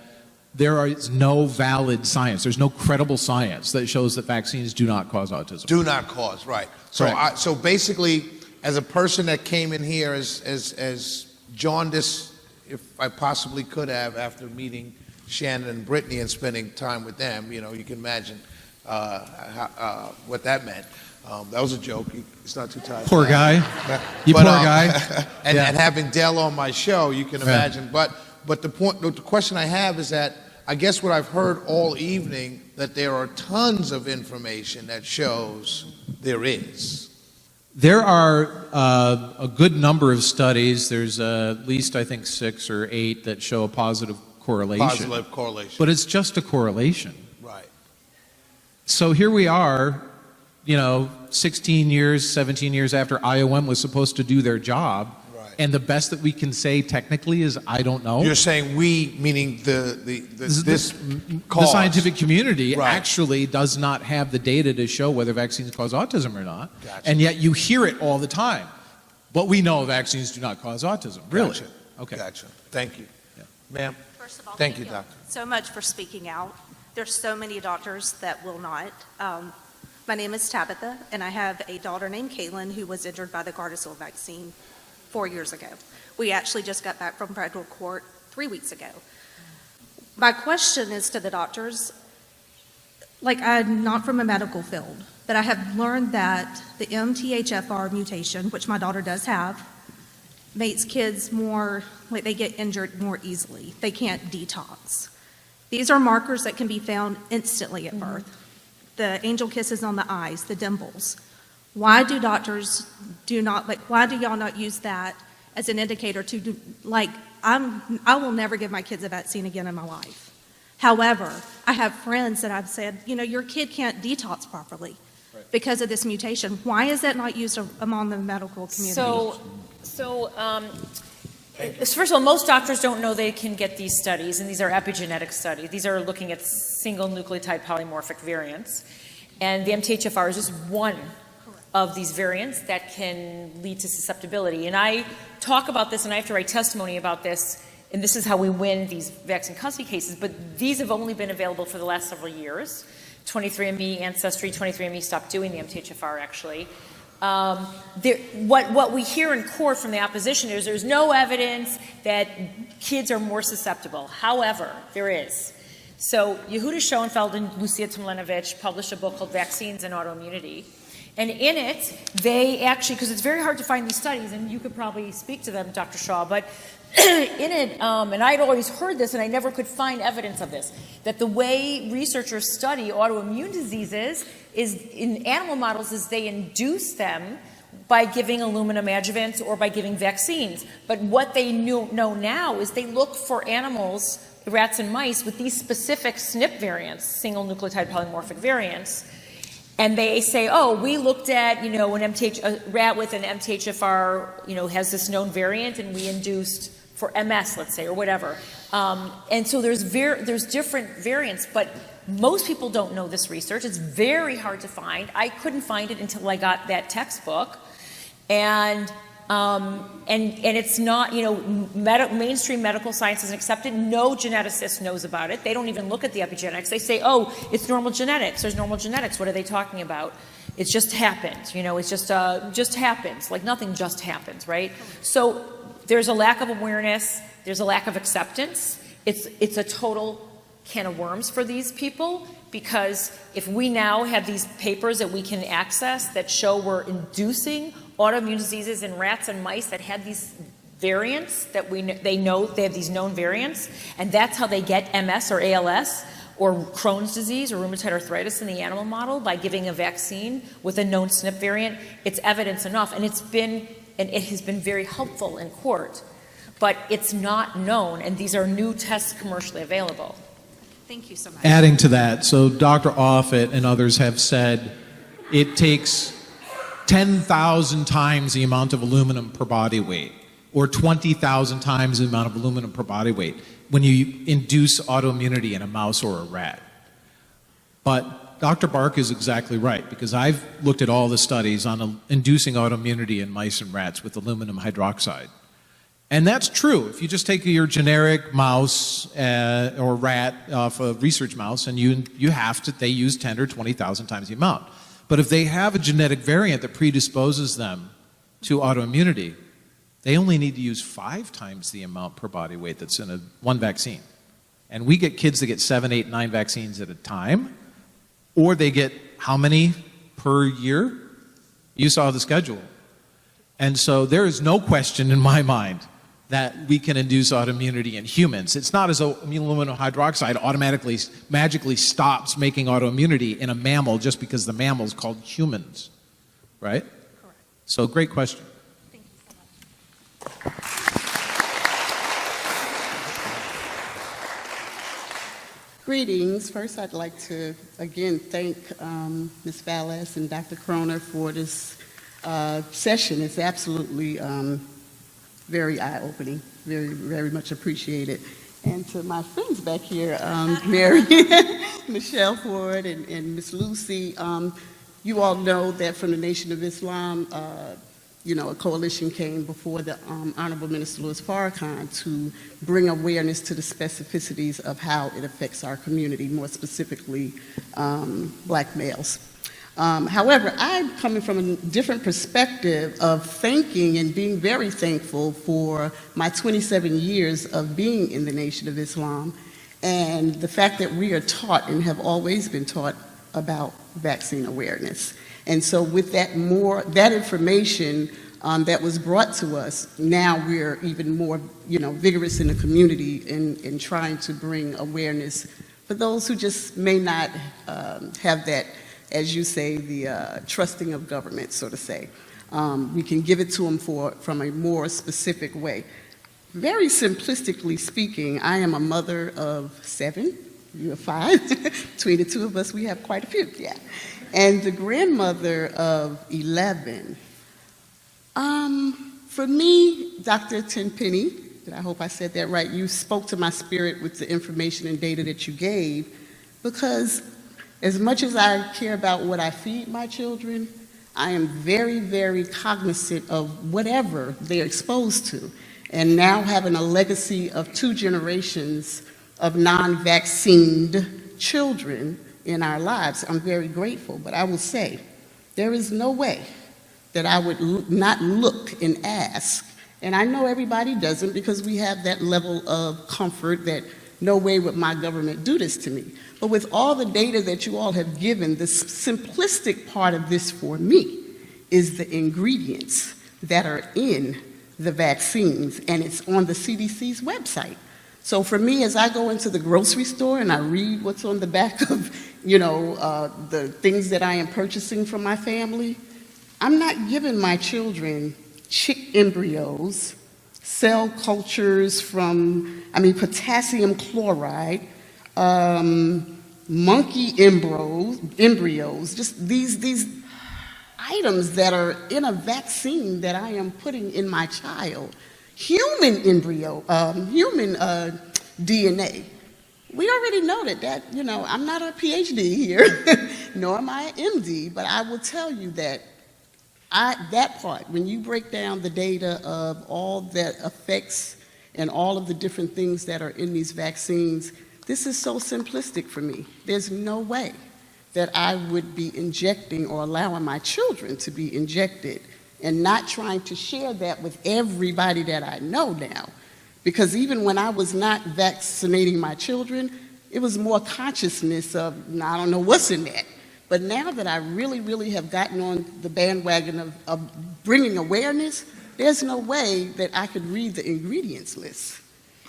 there is no valid science. There's no credible science that shows that vaccines do not cause autism. Do not cause, right. So basically, as a person that came in here as jaundiced, if I possibly could have, after meeting Shannon and Britney and spending time with them, you can imagine what that meant. That was a joke. It's not too tight. Poor guy. Poor guy. And having Dell on my show, you can imagine. But the question I have is that I guess what I've heard all evening, that there are tons of information that shows there is. There are a good number of studies. There's at least, I think, 6 or 8 that show a positive correlation. Positive correlation. But it's just a correlation. Right. So here we are, 16 years, 17 years after IOM was supposed to do their job. Right. And the best that we can say technically is, I don't know. You're saying we, meaning the scientific community, right, actually does not have the data to show whether vaccines cause autism or not. Gotcha. And yet you hear it all the time. But we know vaccines do not cause autism. Really? Gotcha. Okay. Gotcha. Thank you. Yeah. Ma'am. First of all, thank you, doctor. So much for speaking out. There's so many doctors that will not. My name is Tabitha, and I have a daughter named Caitlin who was injured by the Gardasil vaccine 4 years ago. We actually just got back from federal court 3 weeks ago. My question is to the doctors, I'm not from a medical field, but I have learned that the MTHFR mutation, which my daughter does have, makes kids they get injured more easily. They can't detox. These are markers that can be found instantly at birth. The angel kisses on the eyes, the dimples. Why do doctors why do y'all not use that as an indicator to do, I will never give my kids a vaccine again in my life. However, I have friends that I've said, your kid can't detox properly because of this mutation. Why is that not used among the medical community? First of all, most doctors don't know they can get these studies, and these are epigenetic studies. These are looking at single nucleotide polymorphic variants. And the MTHFR is just one of these variants that can lead to susceptibility. And I talk about this, and I have to write testimony about this, and this is how we win these vaccine custody cases, but these have only been available for the last several years. 23andMe, Ancestry, 23andMe stopped doing the MTHFR, actually. What we hear in court from the opposition is there's no evidence that kids are more susceptible. However, there is. So Yehuda Schoenfeld and Lucia Tomlinovic published a book called Vaccines and Autoimmunity. And in it, they actually, because it's very hard to find these studies, and you could probably speak to them, Dr. Shaw, but in it, and I'd always heard this, and I never could find evidence of this, that the way researchers study autoimmune diseases is in animal models is they induce them by giving aluminum adjuvants or by giving vaccines. But what they know now is they look for animals, rats and mice, with these specific SNP variants, single nucleotide polymorphic variants, and they say, oh, we looked at, a rat with an MTHFR, has this known variant, and we induced for MS, let's say, or whatever. And so there's different variants, but most people don't know this research. It's very hard to find. I couldn't find it until I got that textbook. And it's not, mainstream medical science isn't accepted. No geneticist knows about it. They don't even look at the epigenetics. They say, oh, it's normal genetics. There's normal genetics. What are they talking about? It just happens. It's just happens. Like nothing just happens, right? So there's a lack of awareness. There's a lack of acceptance. It's a total can of worms for these people, because if we now have these papers that we can access that show we're inducing autoimmune diseases in rats and mice that had these variants that they know they have these known variants, and that's how they get MS or ALS or Crohn's disease or rheumatoid arthritis in the animal model, by giving a vaccine with a known SNP variant. It's evidence enough, and it has been very helpful in court, but it's not known, and these are new tests commercially available. Thank you so much. Adding to that, so Dr. Offit and others have said it takes 10,000 times the amount of aluminum per body weight, or 20,000 times the amount of aluminum per body weight when you induce autoimmunity in a mouse or a rat. But Dr. Bark is exactly right, because I've looked at all the studies on inducing autoimmunity in mice and rats with aluminum hydroxide. And that's true. If you just take your generic mouse or rat off a research mouse, and they use 10 or 20,000 times the amount. But if they have a genetic variant that predisposes them to autoimmunity, they only need to use 5 times the amount per body weight that's in one vaccine. And we get kids that get 7, 8, 9 vaccines at a time, or they get how many per year? You saw the schedule. And so there is no question in my mind that we can induce autoimmunity in humans. It's not as though aluminum hydroxide automatically, magically stops making autoimmunity in a mammal just because the mammal is called humans, right? Correct. So great question. Thank you so much. Greetings. First, I'd like to again thank Ms. Valas and Dr. Kroner for this session. It's absolutely very eye-opening, very, very much appreciated. And to my friends back here, Mary, Michelle Ford, and Miss Lucy, you all know that from the Nation of Islam, a coalition came before the Honorable Minister Louis Farrakhan to bring awareness to the specificities of how it affects our community, more specifically black males. However, I'm coming from a different perspective of thanking and being very thankful for my 27 years of being in the Nation of Islam, and the fact that we are taught and have always been taught about vaccine awareness. And so with that information that was brought to us, now we're even more vigorous in the community in trying to bring awareness for those who just may not have that, as you say, the trusting of government, so to say. We can give it to them from a more specific way. Very simplistically speaking, I am a mother of 7, you are 5. Between the two of us, we have quite a few, yeah. And the grandmother of 11. For me, Dr. Tenpenny, I hope I said that right, you spoke to my spirit with the information and data that you gave, because as much as I care about what I feed my children, I am very, very cognizant of whatever they're exposed to. And now having a legacy of 2 generations of non-vaccinated children in our lives, I'm very grateful. But I will say, there is no way that I would not look and ask. And I know everybody doesn't, because we have that level of comfort that no way would my government do this to me. But with all the data that you all have given, the simplistic part of this for me is the ingredients that are in the vaccines, and it's on the CDC's website. So for me, as I go into the grocery store and I read what's on the back of, the things that I am purchasing from my family, I'm not giving my children chick embryos, cell cultures from, potassium chloride, monkey embryos, just these items that are in a vaccine that I am putting in my child. Human embryo, human DNA. We already know that, I'm not a PhD here, nor am I an MD, but I will tell you that that part, when you break down the data of all that affects and all of the different things that are in these vaccines, this is so simplistic for me. There's no way that I would be injecting or allowing my children to be injected and not trying to share that with everybody that I know now. Because even when I was not vaccinating my children, it was more consciousness of, I don't know what's in that. But now that I really, really have gotten on the bandwagon of bringing awareness, there's no way that I could read the ingredients list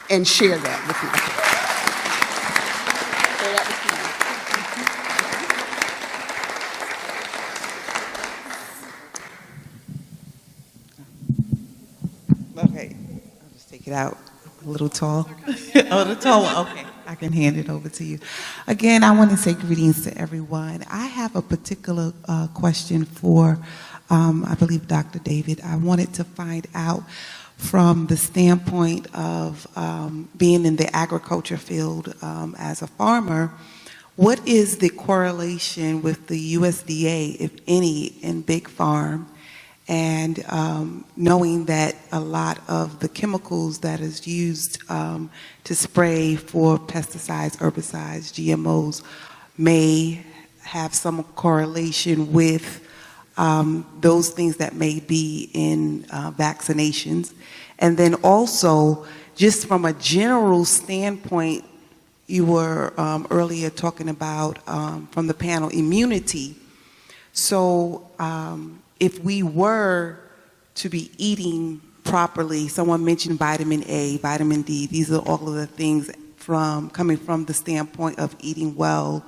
and share that with you. So that was mine. Okay, I'll just take it out. A little tall. A little tall. Okay, I can hand it over to you. Again, I want to say greetings to everyone. I have a particular question for, I believe, Dr. David. I wanted to find out from the standpoint of being in the agriculture field as a farmer, what is the correlation with the USDA, if any, in big farm? And knowing that a lot of the chemicals that is used to spray for pesticides, herbicides, GMOs may have some correlation with those things that may be in vaccinations. And then also, just from a general standpoint, you were earlier talking about, from the panel, immunity. So, if we were to be eating properly, someone mentioned vitamin A, vitamin D, these are all of the things coming from the standpoint of eating well,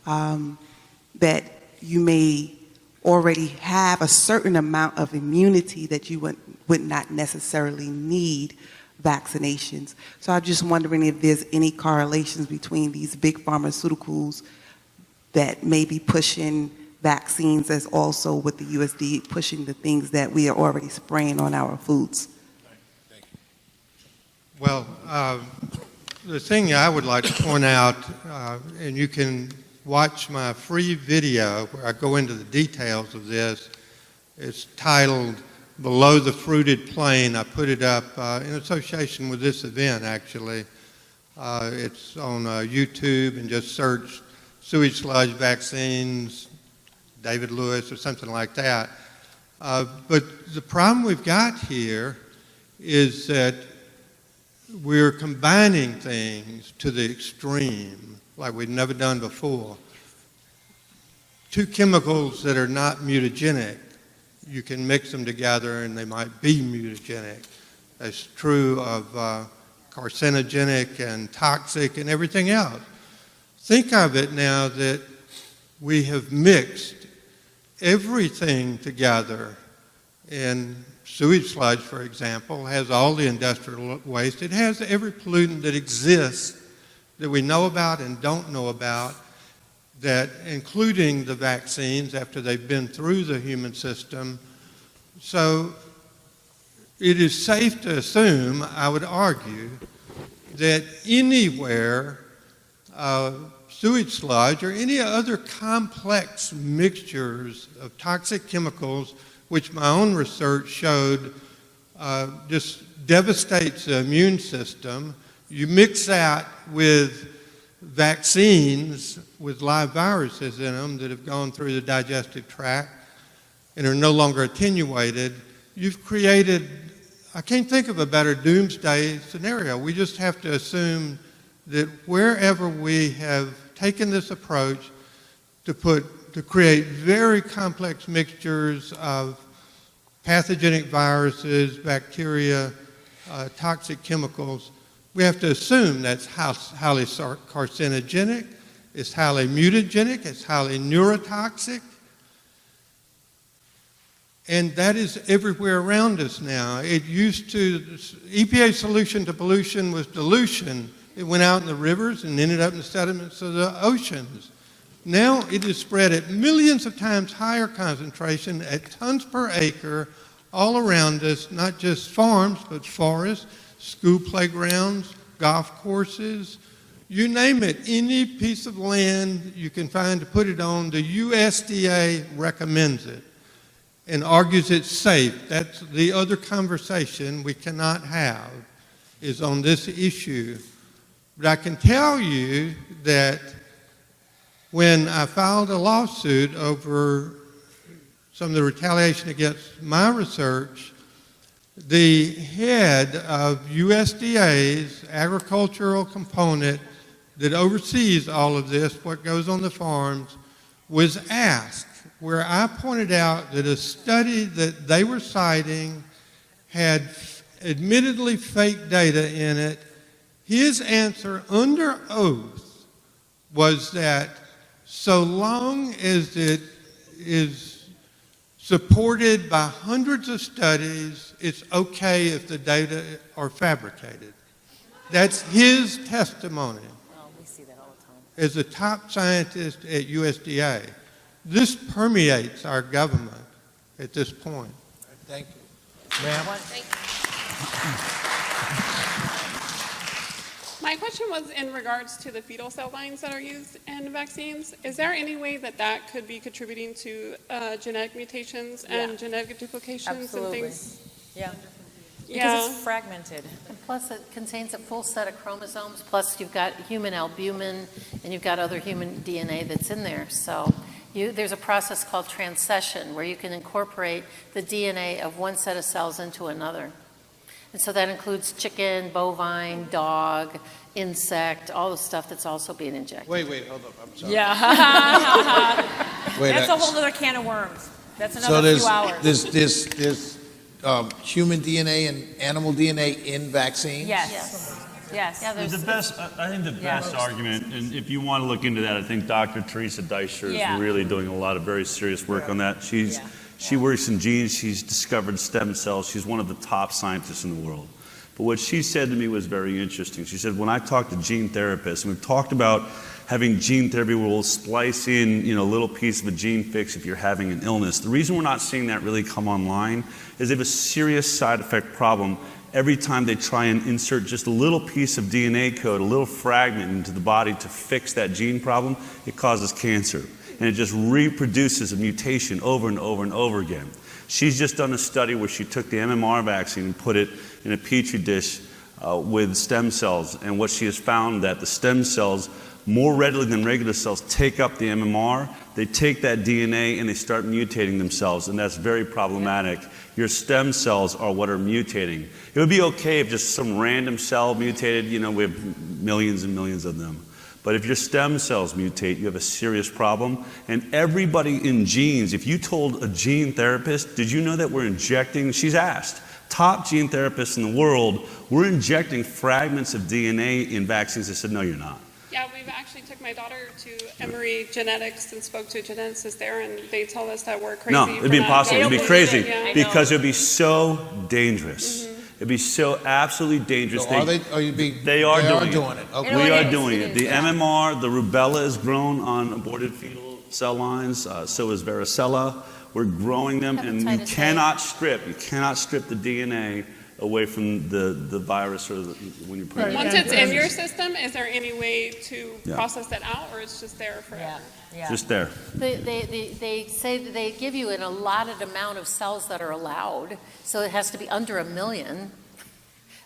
that you may already have a certain amount of immunity that you would not necessarily need vaccinations. So I'm just wondering if there's any correlations between these big pharmaceuticals that may be pushing vaccines as also with the USDA pushing the things that we are already spraying on our foods. Well, the thing I would like to point out, and you can watch my free video where I go into the details of this. It's titled Below the Fruited Plain. I put it up in association with this event, actually. It's on YouTube, and just search sewage sludge vaccines, David Lewis, or something like that. But the problem we've got here is that we're combining things to the extreme, like we've never done before. Two chemicals that are not mutagenic, you can mix them together and they might be mutagenic. That's true of carcinogenic and toxic and everything else. Think of it now that we have mixed everything together. In sewage sludge, for example, has all the industrial waste. It has every pollutant that exists that we know about and don't know about, that including the vaccines after they've been through the human system. So it is safe to assume, I would argue, that anywhere sewage sludge or any other complex mixtures of toxic chemicals, which my own research showed just devastates the immune system. You mix that with vaccines with live viruses in them that have gone through the digestive tract and are no longer attenuated, you've created, I can't think of a better doomsday scenario. We just have to assume that wherever we have taken this approach to create very complex mixtures of pathogenic viruses, bacteria, toxic chemicals, we have to assume that's highly carcinogenic, it's highly mutagenic, it's highly neurotoxic, and that is everywhere around us now. It used to, EPA's solution to pollution was dilution. It went out in the rivers and ended up in the sediments of the oceans. Now it is spread at millions of times higher concentration, at tons per acre, all around us, not just farms, but forests, school playgrounds, golf courses, you name it. Any piece of land you can find to put it on, the USDA recommends it and argues it's safe. That's the other conversation we cannot have, is on this issue. But I can tell you that when I filed a lawsuit over some of the retaliation against my research, the head of USDA's agricultural component that oversees all of this, what goes on the farms, was asked, where I pointed out that a study that they were citing had admittedly fake data in it, his answer under oath was that so long as it is supported by hundreds of studies, it's okay if the data are fabricated. That's his testimony as a top scientist at USDA. This permeates our government at this point. Thank you. Ma'am? My question was in regards to the fetal cell lines that are used in vaccines. Is there any way that that could be contributing to genetic mutations and genetic duplications Absolutely. and things? Yeah. Yeah. Because it's fragmented. And plus, it contains a full set of chromosomes. Plus, you've got human albumin, and you've got other human DNA that's in there. So there's a process called transcession, where you can incorporate the DNA of one set of cells into another. And so that includes chicken, bovine, dog, insect, all the stuff that's also being injected. Wait, hold up. I'm sorry. Yeah. Wait, That's a whole other can of worms. That's so another few hours. there's human DNA and animal DNA in vaccines? Yes. Yes. I think the best argument, and if you want to look into that, I think Dr. Teresa Deischer is really doing a lot of very serious work on that. She works in genes. She's discovered stem cells. She's one of the top scientists in the world. But what she said to me was very interesting. She said, when I talk to gene therapists, and we've talked about having gene therapy where we'll splice in, a little piece of a gene fix if you're having an illness. The reason we're not seeing that really come online is they have a serious side effect problem every time they try and insert just a little piece of DNA code, a little fragment into the body to fix that gene problem. It causes cancer. And it just reproduces a mutation over and over and over again. She's just done a study where she took the MMR vaccine and put it in a petri dish with stem cells. And what she has found that the stem cells, more readily than regular cells, take up the MMR. They take that DNA and they start mutating themselves, and that's very problematic. Your stem cells are what are mutating. It would be okay if just some random cell mutated, we have millions and millions of them. But if your stem cells mutate, you have a serious problem. And everybody in genes, if you told a gene therapist, did you know that we're injecting, she's asked, top gene therapists in the world, we're injecting fragments of DNA in vaccines. They said, no, you're not. Yeah, we've actually took my daughter to Emory Genetics and spoke to a geneticist there, and they told us that we're crazy. No, it'd be impossible. It'd be crazy because it it'd be so dangerous. It'd be so absolutely dangerous. So they are doing it. Okay. We are doing it. The MMR, the rubella is grown on aborted fetal cell lines. So is varicella. We're growing them, and you cannot strip the DNA away from the virus or when you're pregnant. Once it's in your system, is there any way to process that out, or it's just there forever? Yeah. Just there. They say that they give you an allotted amount of cells that are allowed, so it has to be under 1 million.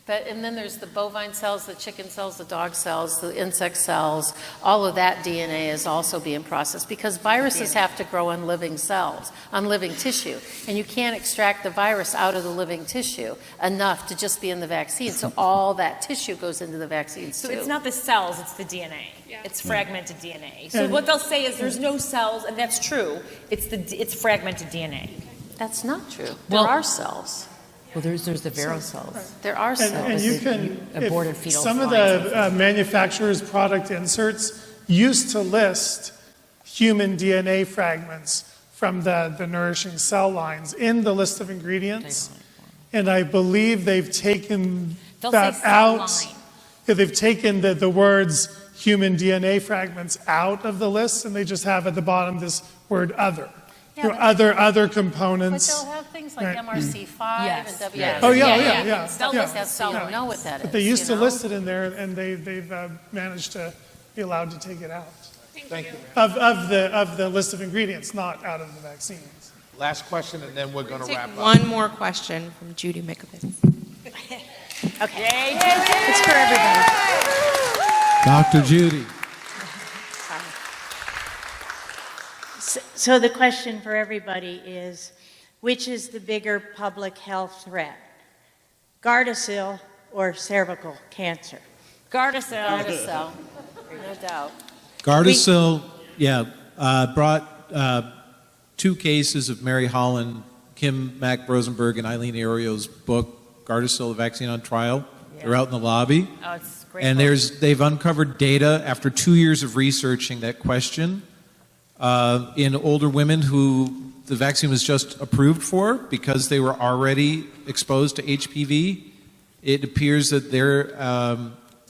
And then there's the bovine cells, the chicken cells, the dog cells, the insect cells. All of that DNA is also being processed because viruses have to grow on living cells, on living tissue. And you can't extract the virus out of the living tissue enough to just be in the vaccine. So all that tissue goes into the vaccines So too. it's not the cells, it's the DNA. It's fragmented DNA. So what they'll say is there's no cells, and that's true. It's fragmented DNA. That's not true. There are cells. Well, there's the vero cells. There are cells. And you can, aborted fetal some of the manufacturers' product inserts used to list human DNA fragments from the nourishing cell lines in the list of ingredients. And I believe they've taken that out. Yeah, they've taken the words human DNA fragments out of the list, and they just have at the bottom this word other. Other components. But they'll have things like MRC5 and WS. Oh, yeah. They'll list that so you don't know what that is. But they used to list it in there, and they've managed to be allowed to take it out. Thank you. Of the list of ingredients, not out of the vaccines. Last question, and then we're going to wrap up. One more question from Judy Mikovits. Okay. It's for everybody. Dr. Judy. So the question for everybody is, which is the bigger public health threat, Gardasil or cervical cancer? Gardasil. No doubt. Gardasil, brought 2 cases of Mary Holland, Kim Mack Rosenberg, and Eileen Ario's book Gardasil vaccine on trial. Yeah. They're out in the lobby. Oh, it's great. And they've uncovered data after 2 years of researching that question in older women who the vaccine was just approved for because they were already exposed to HPV. It appears that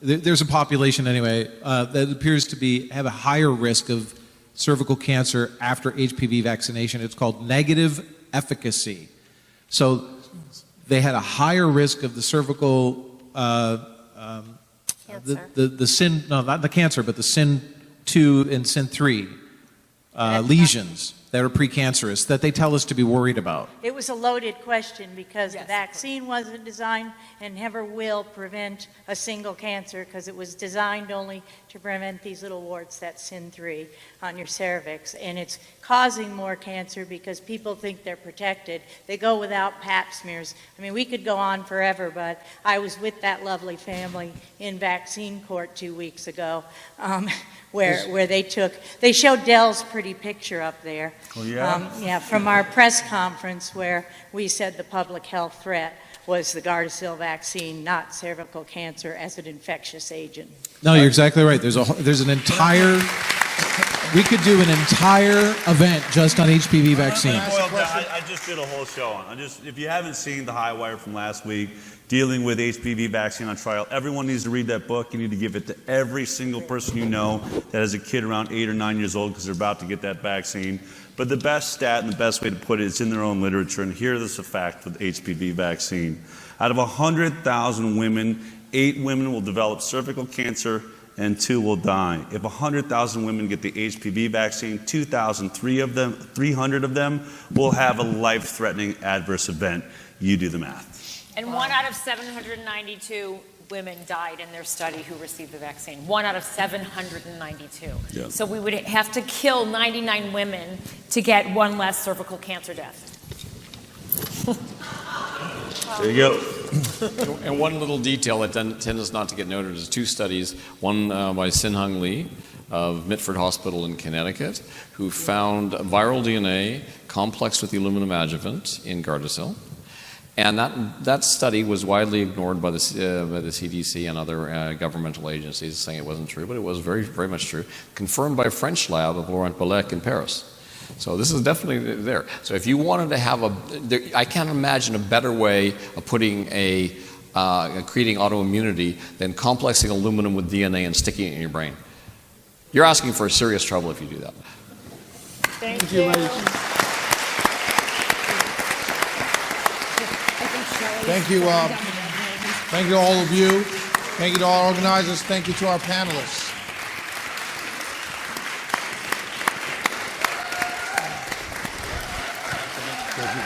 there's a population anyway that appears to have a higher risk of cervical cancer after HPV vaccination. It's called negative efficacy. So they had a higher risk of the cervical the SIN, no, not the cancer, but the SIN2 and SIN3 lesions that are precancerous that they tell us to be worried about. It was a loaded question because the vaccine wasn't designed and never will prevent a single cancer because it was designed only to prevent these little warts, that SIN3 on your cervix. And it's causing more cancer because people think they're protected. They go without pap smears. I mean, we could go on forever, but I was with that lovely family in vaccine court 2 weeks ago. Where they showed Dell's pretty picture up there. Oh, yeah? From our press conference where we said the public health threat was the Gardasil vaccine, not cervical cancer as an infectious agent. No, you're exactly right. There's an entire, we could do an entire event just on HPV vaccines. I just did a whole show on. If you haven't seen the high wire from last week, dealing with HPV vaccine on trial, everyone needs to read that book. You need to give it to every single person you know that has a kid around 8 or 9 years old because they're about to get that vaccine. But the best stat and the best way to put it is in their own literature. And here is a fact with HPV vaccine. Out of 100,000 women, 8 women will develop cervical cancer and 2 will die. If 100,000 women get the HPV vaccine, 300 of them will have a life-threatening adverse event. You do the math. And 1 out of 792 women died in their study who received the vaccine. 1 out of 792. Yeah. So we would have to kill 99 women to get 1 less cervical cancer death. There you go. And one little detail that tends not to get noted is 2 studies, one by Sin-Hung Lee of Mitford Hospital in Connecticut, who found viral DNA complexed with the aluminum adjuvant in Gardasil. And that study was widely ignored by the CDC and other governmental agencies, saying it wasn't true, but it was very, very much true, confirmed by a French lab of Laurent Bellec in Paris. So this is definitely there. So if you wanted to have I can't imagine a better way of putting creating autoimmunity than complexing aluminum with DNA and sticking it in your brain. You're asking for serious trouble if you do that. Thank you. Thank you. Thank you to all of you. Thank you to all our organizers. Thank you to our panelists.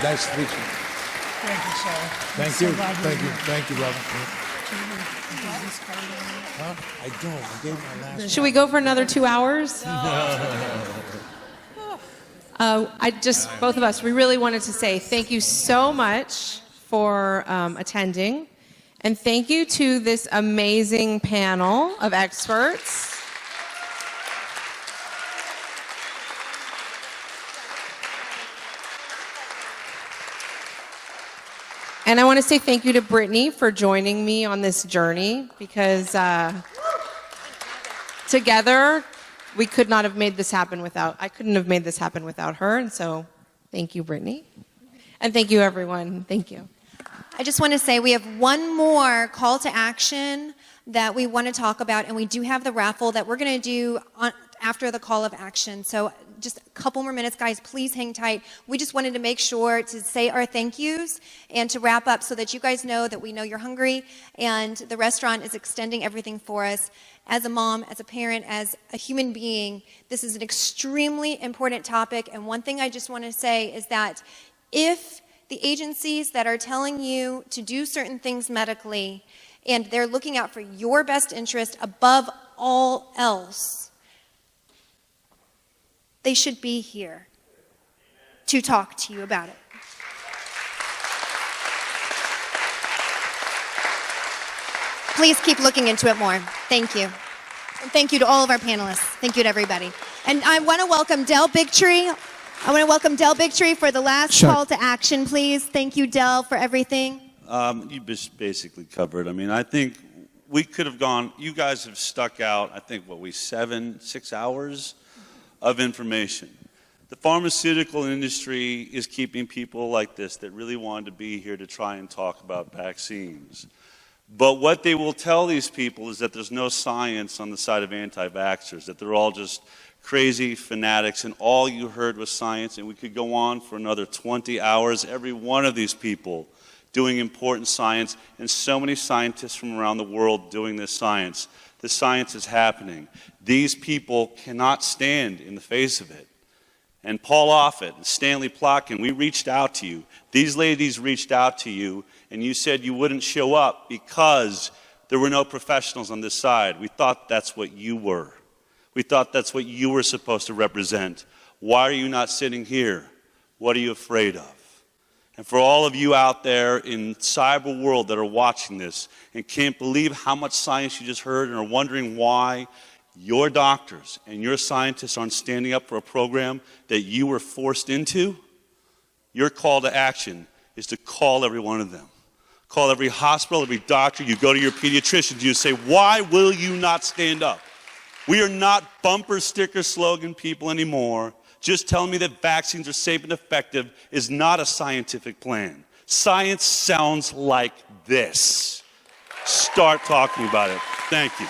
Nice to meet you. Thank you, Shannon. Thank you. Thank you, brother. Huh? I don't. I gave my last. Should we go for another 2 hours? Both of us, we really wanted to say thank you so much for attending. And thank you to this amazing panel of experts. And I want to say thank you to Britney for joining me on this journey because together we could not have made this happen I couldn't have made this happen without her. And so thank you, Britney. And thank you, everyone. Thank you. I just want to say we have one more call to action that we want to talk about, and we do have the raffle that we're going to do after the call of action. So just a couple more minutes, guys. Please hang tight. We just wanted to make sure to say our thank yous and to wrap up so that you guys know that we know you're hungry and the restaurant is extending everything for us. As a mom, as a parent, as a human being, this is an extremely important topic. And one thing I just want to say is that if the agencies that are telling you to do certain things medically and they're looking out for your best interest above all else, they should be here to talk to you about it. Please keep looking into it more. Thank you. And thank you to all of our panelists. Thank you to everybody. And I want to welcome Del Bigtree. I want to welcome Del Bigtree for the last call to action, please. Thank you, Del, for everything. You basically covered. I mean, I think we could have gone, you guys have stuck out, I think, 6 hours of information. The pharmaceutical industry is keeping people like this that really wanted to be here to try and talk about vaccines. But what they will tell these people is that there's no science on the side of anti-vaxxers, that they're all just crazy fanatics, and all you heard was science, and we could go on for another 20 hours, every one of these people doing important science, and so many scientists from around the world doing this science. The science is happening. These people cannot stand in the face of it. And Paul Offit and Stanley Plotkin, we reached out to you. These ladies reached out to you, and you said you wouldn't show up because there were no professionals on this side. We thought that's what you were. We thought that's what you were supposed to represent. Why are you not sitting here? What are you afraid of? And for all of you out there in cyber world that are watching this and can't believe how much science you just heard and are wondering why your doctors and your scientists aren't standing up for a program that you were forced into, your call to action is to call every one of them. Call every hospital, every doctor. You go to your pediatricians, you say, why will you not stand up? We are not bumper sticker slogan people anymore. Just telling me that vaccines are safe and effective is not a scientific plan. Science sounds like this. Start talking about it. Thank you.